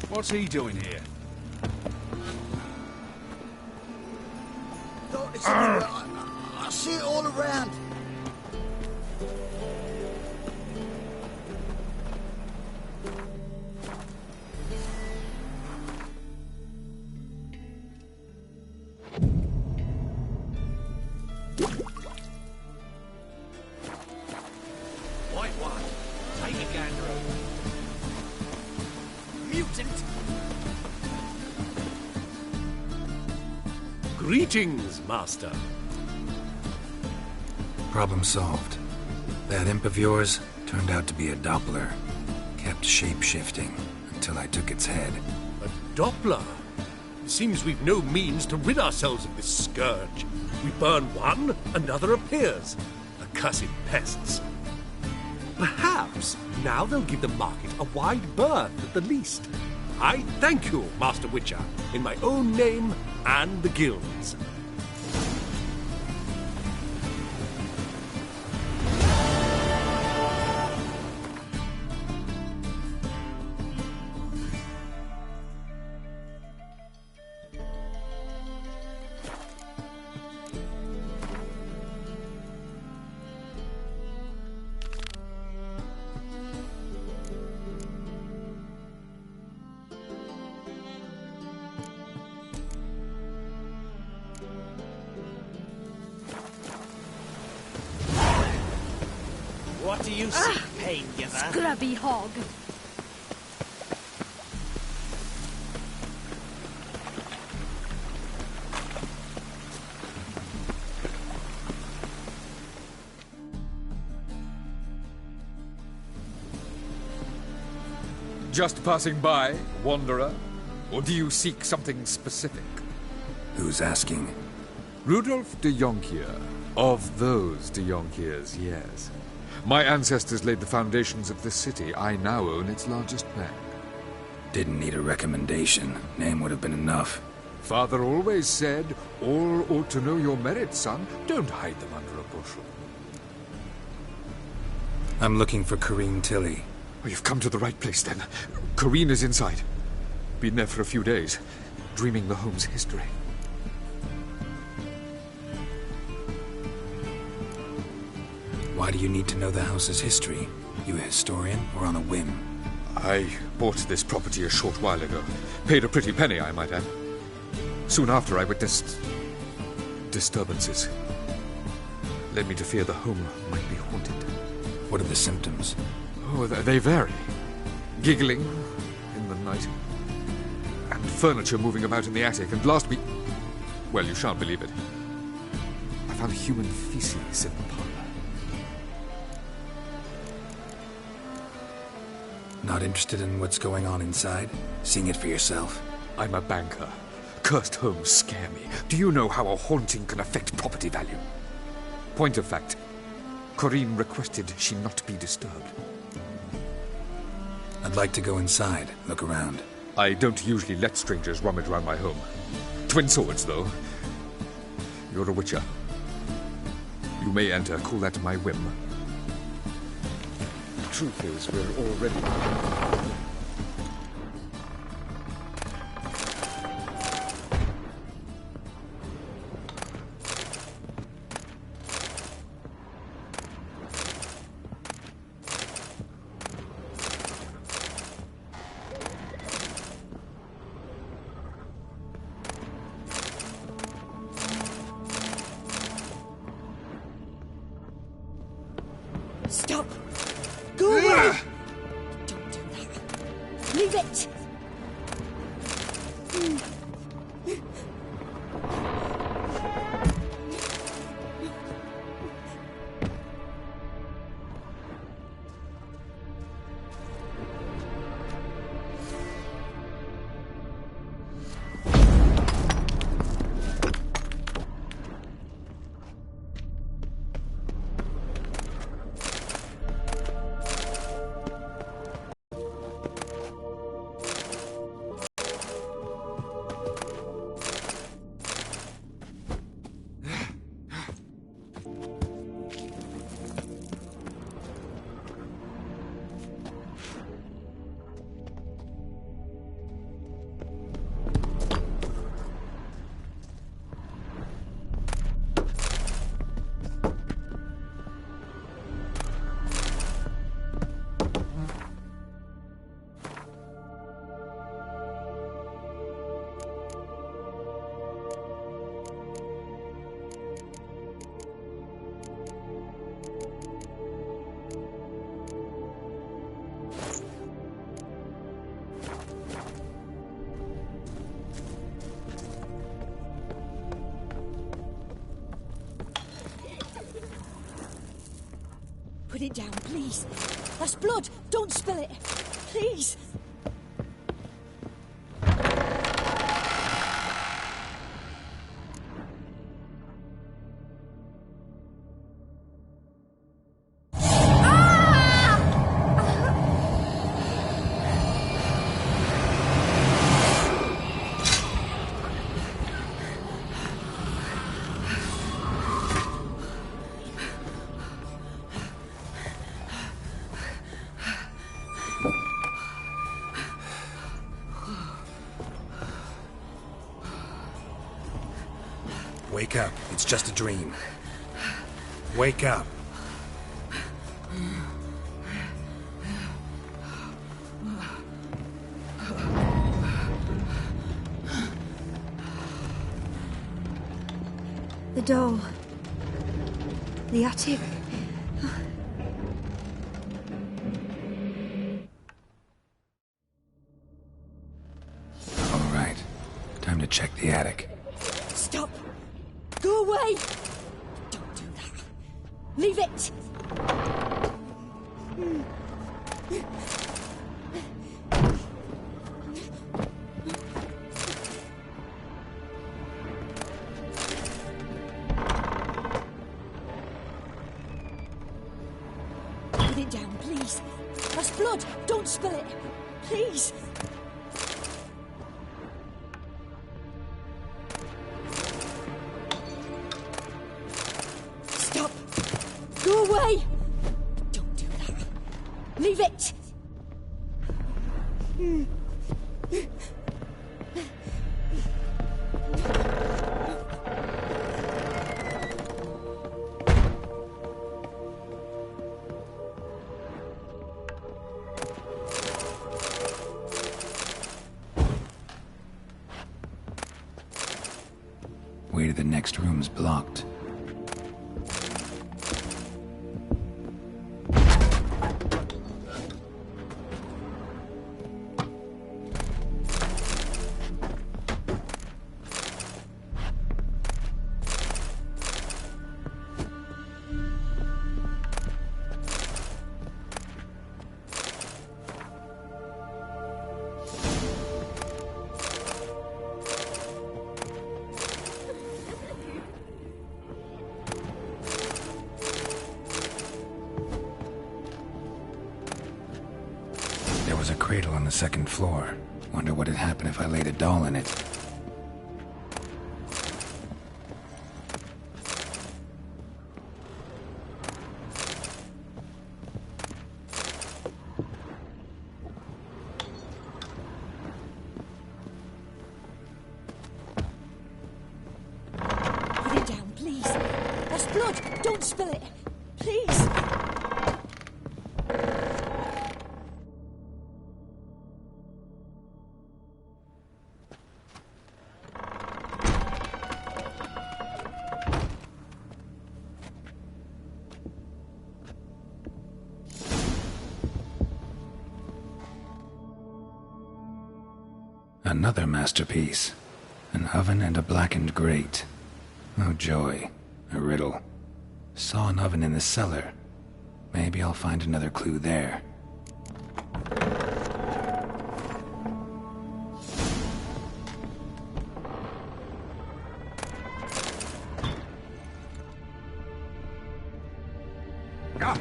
What's he doing here? It's everywhere. I see it all around. White one, take a gander over. Mutant! Greetings, Master. Problem solved. That imp of yours turned out to be a Doppler. Kept shape-shifting until I took its head. A Doppler? It seems we've no means to rid ourselves of this scourge. We burn one, another appears. Accursed pests. Perhaps now they'll give the market a wide berth at the least. I thank you, Master Witcher, in my own name and the guild's. What do you see, pain giver? Scrubby hog. Just passing by, wanderer? Or do you seek something specific? Who's asking? Rudolf de Jonkier. Of those de Jonkiers, yes. My ancestors laid the foundations of this city. I now own its largest bank. Didn't need a recommendation. Name would have been enough. Father always said, all ought to know your merits, son. Don't hide them under a bushel. I'm looking for Corrine Tilly. Oh, you've come to the right place, then. Corrine is inside. Been there for a few days, dreaming the home's history. Why do you need to know the house's history? You a historian or on a whim? I bought this property a short while ago. Paid a pretty penny, I might add. Soon after, I witnessed disturbances. Led me to fear the home might be haunted. What are the symptoms? Oh, they vary. Giggling in the night, and furniture moving about in the attic, and last week... Well, you shan't believe it. I found human feces in the parlor. Not interested in what's going on inside? Seeing it for yourself? I'm a banker. Cursed homes scare me. Do you know how a haunting can affect property value? Point of fact, Corinne requested she not be disturbed. I'd like to go inside, look around. I don't usually let strangers rummage around my home. Twin swords, though. You're a witcher. You may enter, call that my whim. The truth is, we're already... Stop! Go away! Don't do that. Leave it! Put it down, please. That's blood. Don't spill it. Please. Wake up. It's just a dream. Wake up. The door. The attic. All right. Time to check the attic. Stop! Go away! Don't do that. Leave it! Put it down, please. That's blood. Don't spill it. Please. Stop. Go away. Don't do that. Leave it. Maybe the next room's blocked. There was a cradle on the second floor. Wonder what had happened if I laid a doll in it. Put it down, please. That's blood. Don't spill it. Please. Another masterpiece. An oven and a blackened grate. Oh joy. A riddle. Saw an oven in the cellar. Maybe I'll find another clue there. Ah!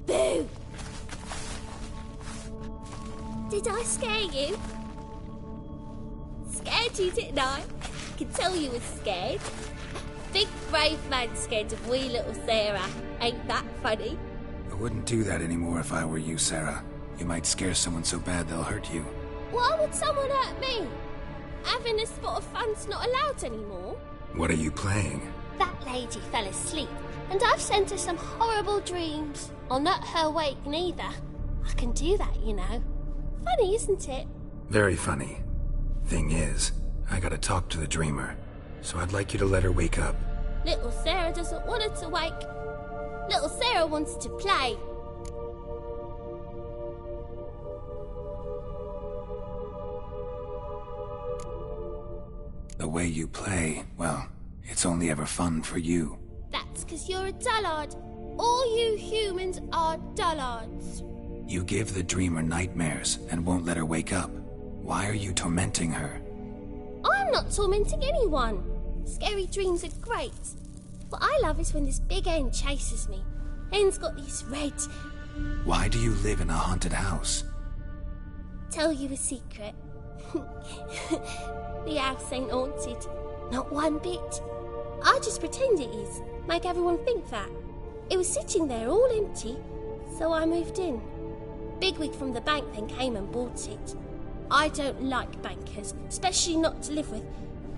Boo! Did I scare you? Scared you, didn't I? Can tell you was scared. Big brave man scared of wee little Sarah. Ain't that funny? I wouldn't do that anymore if I were you, Sarah. You might scare someone so bad they'll hurt you. Why would someone hurt me? Having a spot of fun's not allowed anymore. What are you playing? That lady fell asleep, and I've sent her some horrible dreams. I'll not her wake neither. I can do that, you know. Funny, isn't it? Very funny. Thing is, I gotta talk to the dreamer, so I'd like you to let her wake up. Little Sarah doesn't want her to wake. Little Sarah wants to play. The way you play, well, it's only ever fun for you. That's 'cause you're a dullard. All you humans are dullards. You give the dreamer nightmares and won't let her wake up. Why are you tormenting her? I'm not tormenting anyone. Scary dreams are great. What I love is when this big hen chases me. Hen's got these red... Why do you live in a haunted house? Tell you a secret. The house ain't haunted. Not one bit. I just pretend it is. Make everyone think that. It was sitting there all empty, so I moved in. Bigwig from the bank then came and bought it. I don't like bankers, especially not to live with,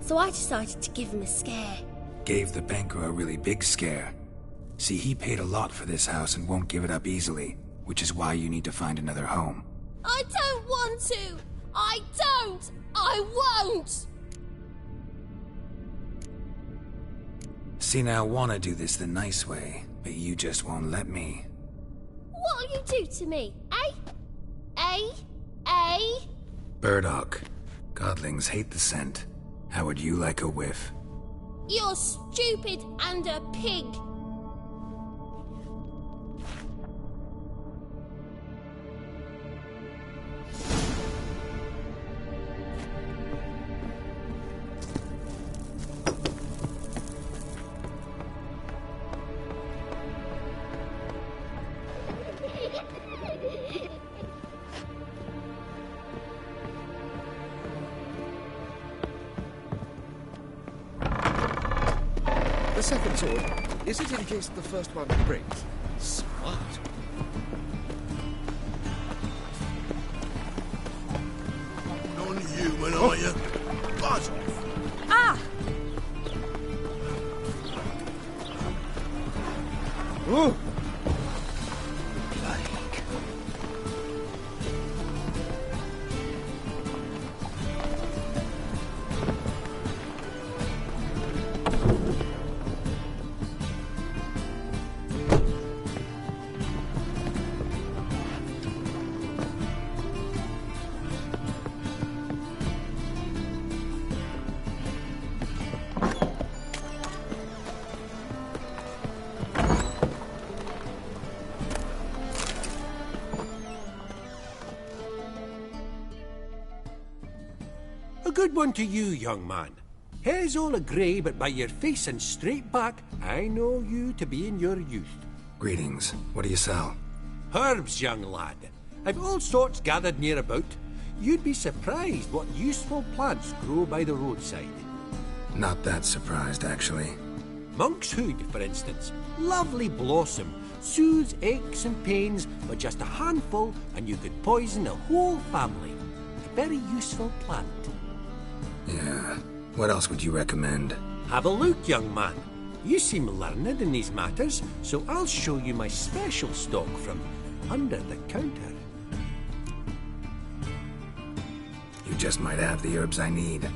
so I decided to give him a scare. Gave the banker a really big scare. See, he paid a lot for this house and won't give it up easily, which is why you need to find another home. I don't want to! I don't! I won't! See, now I want to do this the nice way, but you just won't let me. What'll you do to me, eh? Eh? Eh? Burdock. Godlings hate the scent. How would you like a whiff? You're stupid and a pig. The second sword, is it in case the first one breaks? Smart. Non-human, are you? Buzz off. Ah! Ooh. A good one to you, young man. Hair's all a grey, but by your face and straight back, I know you to be in your youth. Greetings. What do you sell? Herbs, young lad. I've all sorts gathered near about. You'd be surprised what useful plants grow by the roadside. Not that surprised, actually. Monk's hood, for instance. Lovely blossom. Soothes aches and pains, but just a handful, and you could poison a whole family. A very useful plant. Yeah. What else would you recommend? Have a look, young man. You seem learned in these matters, so I'll show you my special stock from under the counter. You just might have the herbs I need.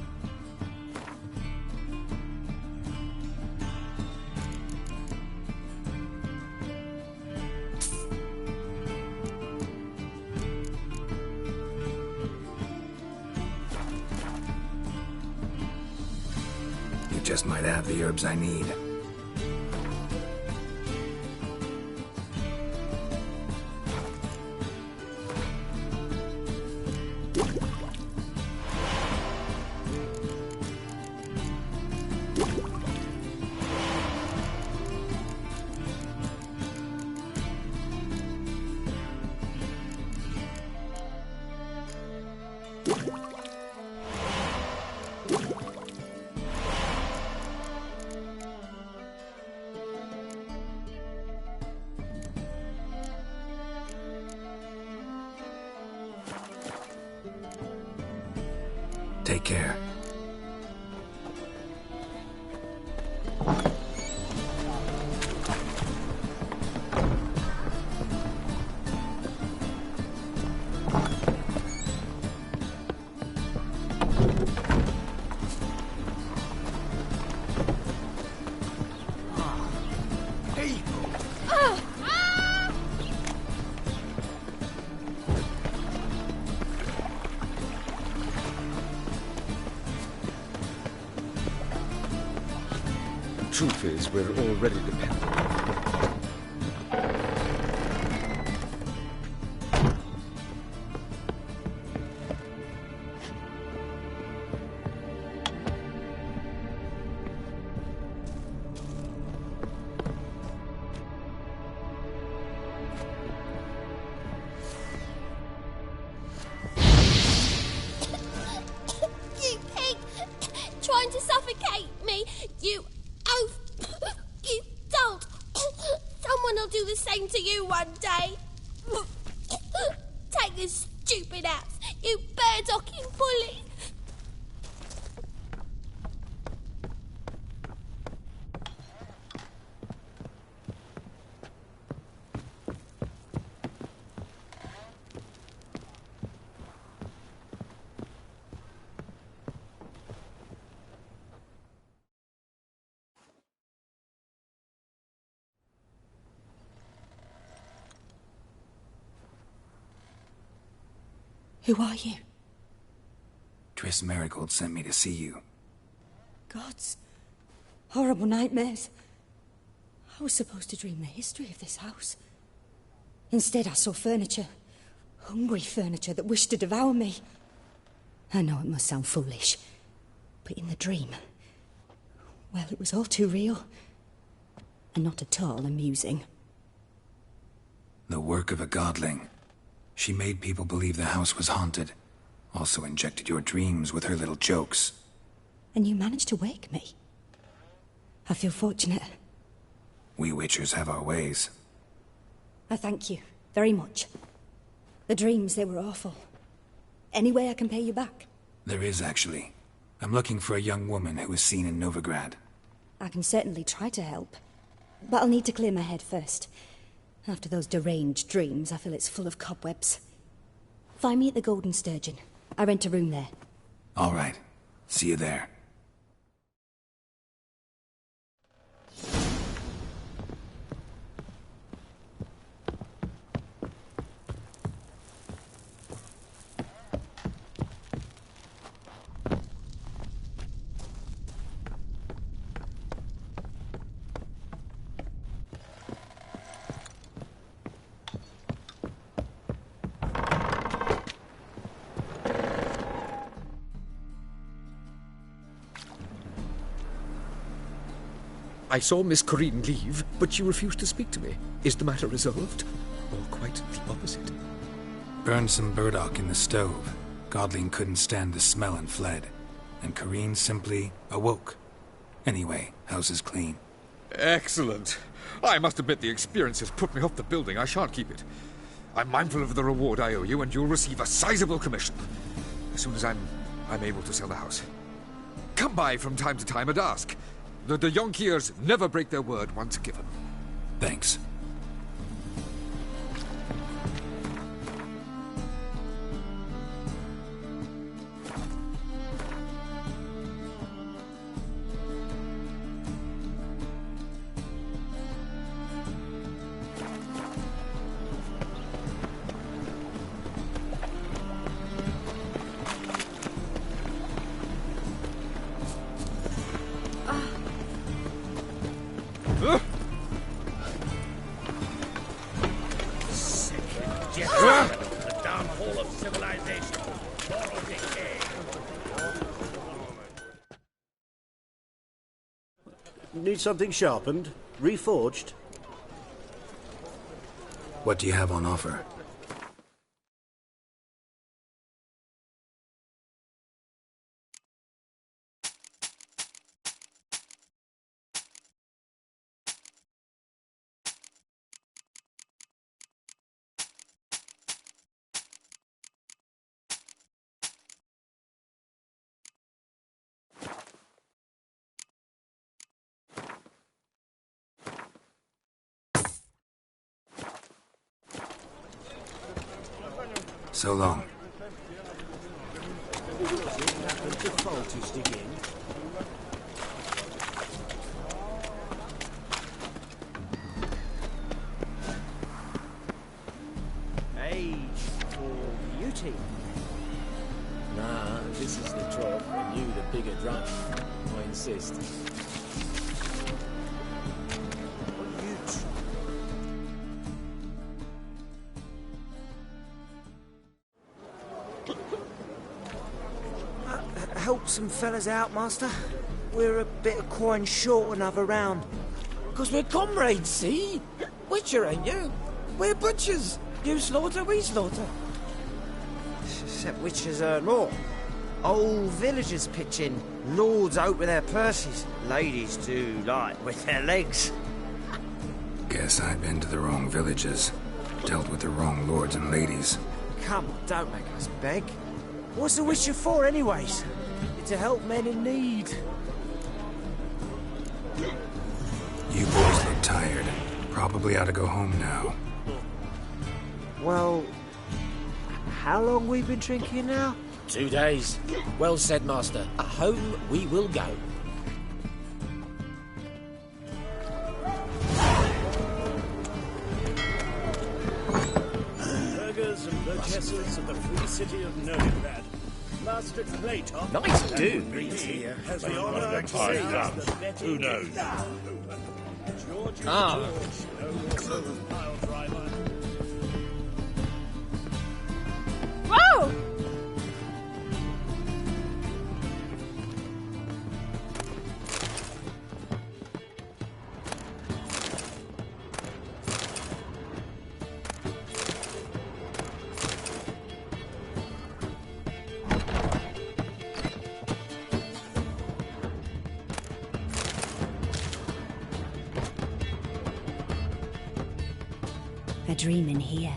Just might have the herbs I need. Take care. Truth is, we're already dependent on it. You pig! Trying to suffocate me! You oaf! You dolt! Someone will do the same to you one day! Take this stupid axe, you bird-docking bully! Who are you? Triss Marigold sent me to see you. Gods. Horrible nightmares. I was supposed to dream the history of this house. Instead, I saw furniture. Hungry furniture that wished to devour me. I know it must sound foolish, but in the dream, well, it was all too real. And not at all amusing. The work of a godling. She made people believe the house was haunted. Also injected your dreams with her little jokes. And you managed to wake me. I feel fortunate. We Witchers have our ways. I thank you very much. The dreams, they were awful. Any way I can pay you back? There is, actually. I'm looking for a young woman who was seen in Novigrad. I can certainly try to help. But I'll need to clear my head first. After those deranged dreams, I feel it's full of cobwebs. Find me at the Golden Sturgeon. I rent a room there. All right. See you there. I saw Miss Corinne leave, but she refused to speak to me. Is the matter resolved? Or quite the opposite? Burned some burdock in the stove. Godling couldn't stand the smell and fled. And Corinne simply awoke. Anyway, house is clean. Excellent. I must admit the experience has put me off the building. I shan't keep it. I'm mindful of the reward I owe you, and you'll receive a sizable commission. As soon as I'm able to sell the house. Come by from time to time and ask. The de Jonkiers never break their word once given. Thanks. The downfall of civilization. Moral decay. Need something sharpened? Reforged? What do you have on offer? So long. Age or beauty? Nah, this is the drop, and you the bigger drunk. I insist. Help some fellas out, master. We're a bit of coin short another round. 'Cause we're comrades, see? Witcher, ain't you? We're butchers. You slaughter, we slaughter. Except witchers earn more. Old villagers pitch in. Lords out with their purses. Ladies do like with their legs. Guess I've been to the wrong villages. Dealt with the wrong lords and ladies. Come on, don't make us beg. What's the witcher for, anyways? To help men in need. You boys look tired. Probably ought to go home now. Well, how long we been drinking now? 2 days. Well said, master. Home we will go. Burghers and burgesses of the free city of Novigrad. Master Claytop. Nice dude. Here has the honor to say Who knows? George Ah. pile driver. Whoa! dreaming here.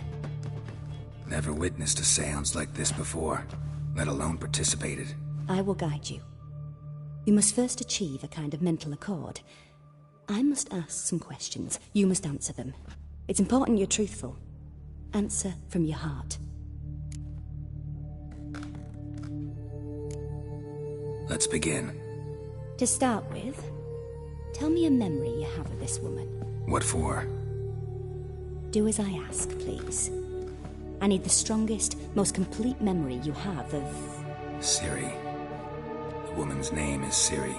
Never witnessed a seance like this before, let alone participated. I will guide you. You must first achieve a kind of mental accord. I must ask some questions. You must answer them. It's important you're truthful. Answer from your heart. Let's begin. To start with, tell me a memory you have of this woman. What for? Do as I ask, please. I need the strongest, most complete memory you have of... Siri. The woman's name is Siri.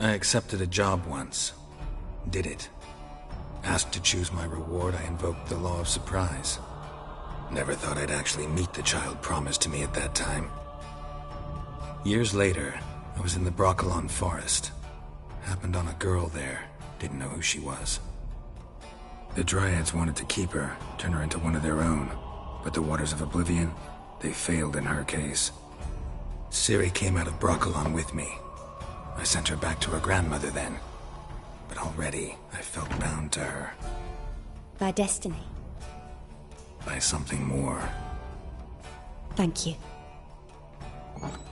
I accepted a job once. Did it. Asked to choose my reward, I invoked the law of surprise. Never thought I'd actually meet the child promised to me at that time. Years later, I was in the Broccolon forest. Happened on a girl there. Didn't know who she was. The Dryads wanted to keep her, turn her into one of their own. But the Waters of Oblivion, they failed in her case. Siri came out of Broccolon with me. I sent her back to her grandmother then. But already, I felt bound to her. By destiny? By something more. Thank you.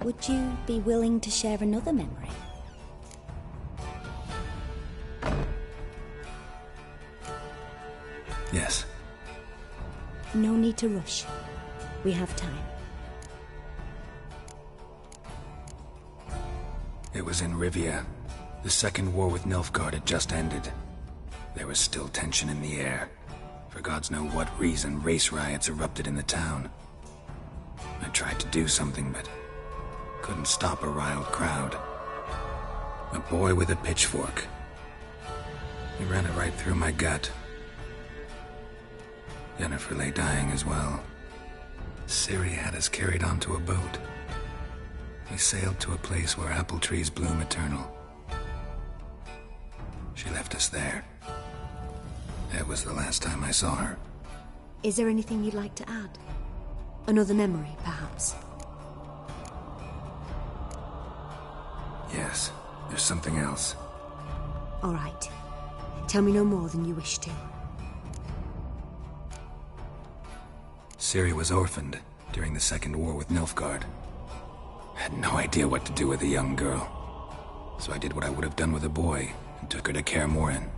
Would you be willing to share another memory? Yes. No need to rush. We have time. It was in Rivia. The Second War with Nilfgaard had just ended. There was still tension in the air. For gods know what reason, race riots erupted in the town. I tried to do something, but couldn't stop a riled crowd. A boy with a pitchfork. He ran it right through my gut. Jennifer lay dying as well. Siri had us carried onto a boat. We sailed to a place where apple trees bloom eternal. She left us there. That was the last time I saw her. Is there anything you'd like to add? Another memory, perhaps? Yes, there's something else. All right. Tell me no more than you wish to. Siri was orphaned during the Second War with Nilfgaard. Had no idea what to do with a young girl. So I did what I would have done with a boy and took her to Kaer Morhen.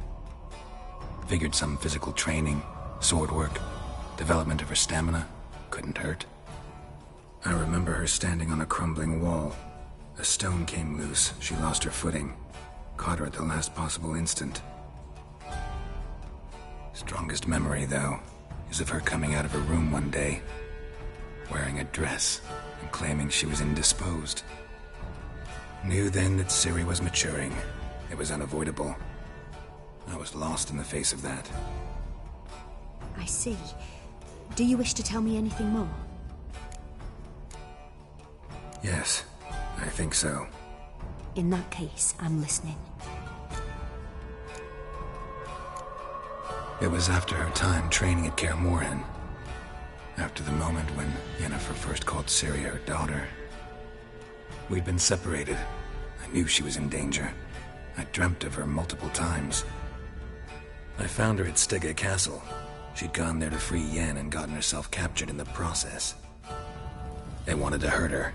Figured some physical training, sword work, development of her stamina couldn't hurt. I remember her standing on a crumbling wall. A stone came loose, she lost her footing. Caught her at the last possible instant. Strongest memory, though, is of her coming out of her room one day, wearing a dress and claiming she was indisposed. Knew then that Siri was maturing. It was unavoidable. I was lost in the face of that. I see. Do you wish to tell me anything more? Yes, I think so. In that case, I'm listening. It was after her time training at Kaer Morhen. After the moment when Yennefer first called Siri her daughter. We'd been separated. I knew she was in danger. I dreamt of her multiple times. I found her at Stege Castle. She'd gone there to free Yen and gotten herself captured in the process. They wanted to hurt her.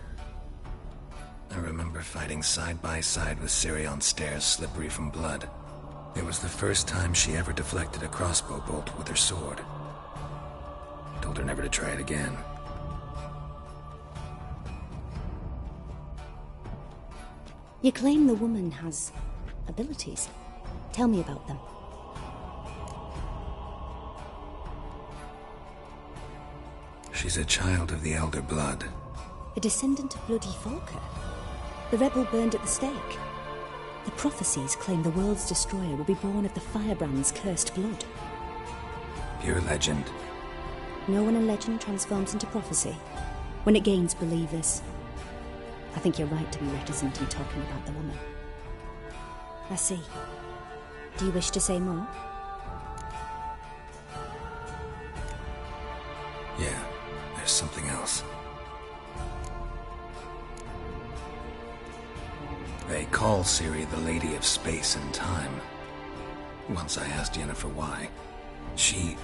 I remember fighting side by side with Siri on stairs slippery from blood. It was the first time she ever deflected a crossbow bolt with her sword. Told her never to try it again. You claim the woman has abilities. Tell me about them. She's a child of the Elder Blood. A descendant of bloody Volker. The rebel burned at the stake. The prophecies claim the world's destroyer will be born of the firebrand's cursed blood. Pure legend. No one in legend transforms into prophecy when it gains believers. I think you're right to be reticent in talking about the woman. I see. Do you wish to say more? Yeah, there's something else. call Ciri the Lady of Space and Time. Once I asked Yennefer why. She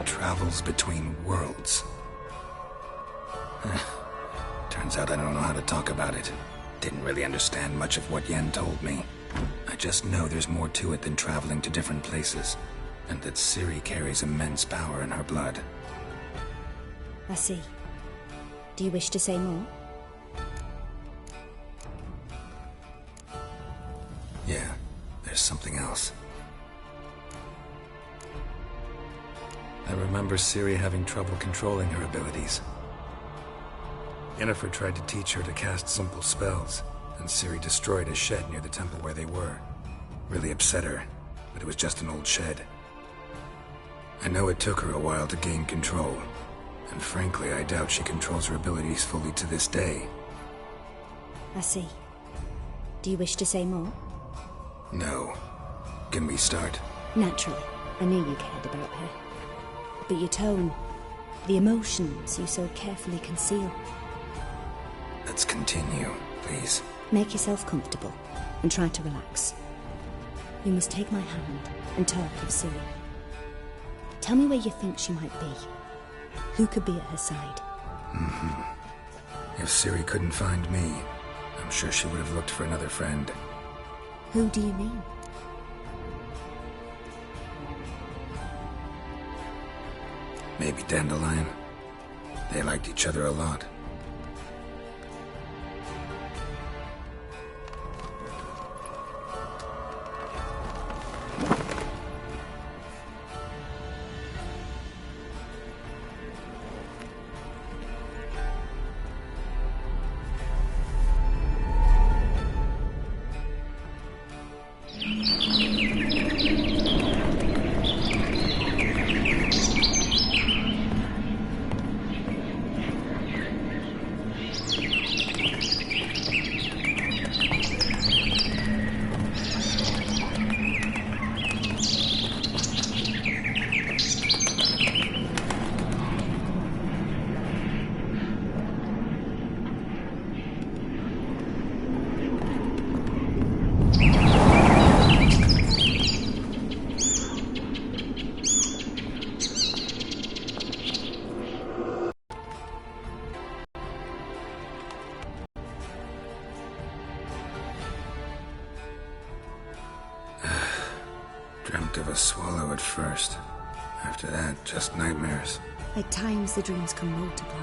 travels between worlds. Turns out I don't know how to talk about it. Didn't really understand much of what Yen told me. I just know there's more to it than traveling to different places, and that Ciri carries immense power in her blood. I see. Do you wish to say more? Yeah, there's something else. I remember Ciri having trouble controlling her abilities. Yennefer tried to teach her to cast simple spells, and Ciri destroyed a shed near the temple where they were. Really upset her, but it was just an old shed. I know it took her a while to gain control, and frankly, I doubt she controls her abilities fully to this day. I see. Do you wish to say more? No. Can we start? Naturally. I knew you cared about her. But your tone, the emotions you so carefully conceal. Let's continue, please. Make yourself comfortable and try to relax. You must take my hand and talk of Ciri. Tell me where you think she might be. Who could be at her side? If Ciri couldn't find me, I'm sure she would have looked for another friend. Who do you mean? Maybe Dandelion. They liked each other a lot. Dreamt of a swallow at first. After that, just nightmares. At times the dreams can multiply.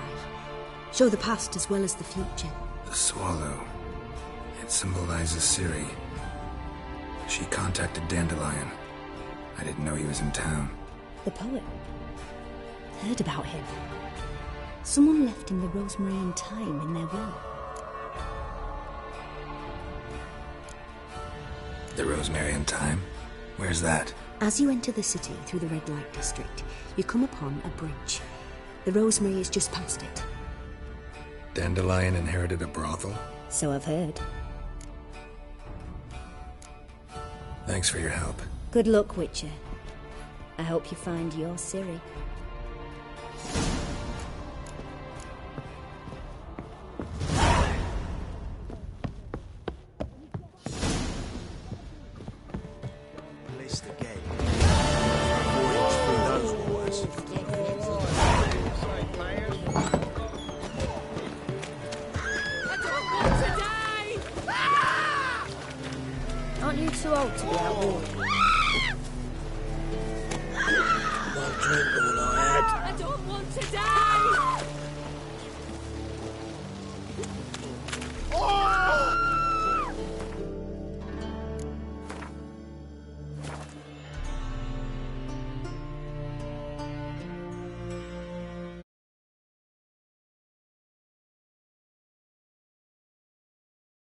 Show the past as well as the future. The swallow. It symbolizes Ciri. She contacted Dandelion. I didn't know he was in town. The poet. Heard about him. Someone left him the rosemary and thyme in their will. The rosemary and thyme? Where's that? As you enter the city through the red light district, you come upon a bridge. The rosemary is just past it. Dandelion inherited a brothel? So I've heard. Thanks for your help. Good luck, Witcher. I hope you find your Ciri. Aren't you too old to be out walking? One drink all I had. I don't want to die!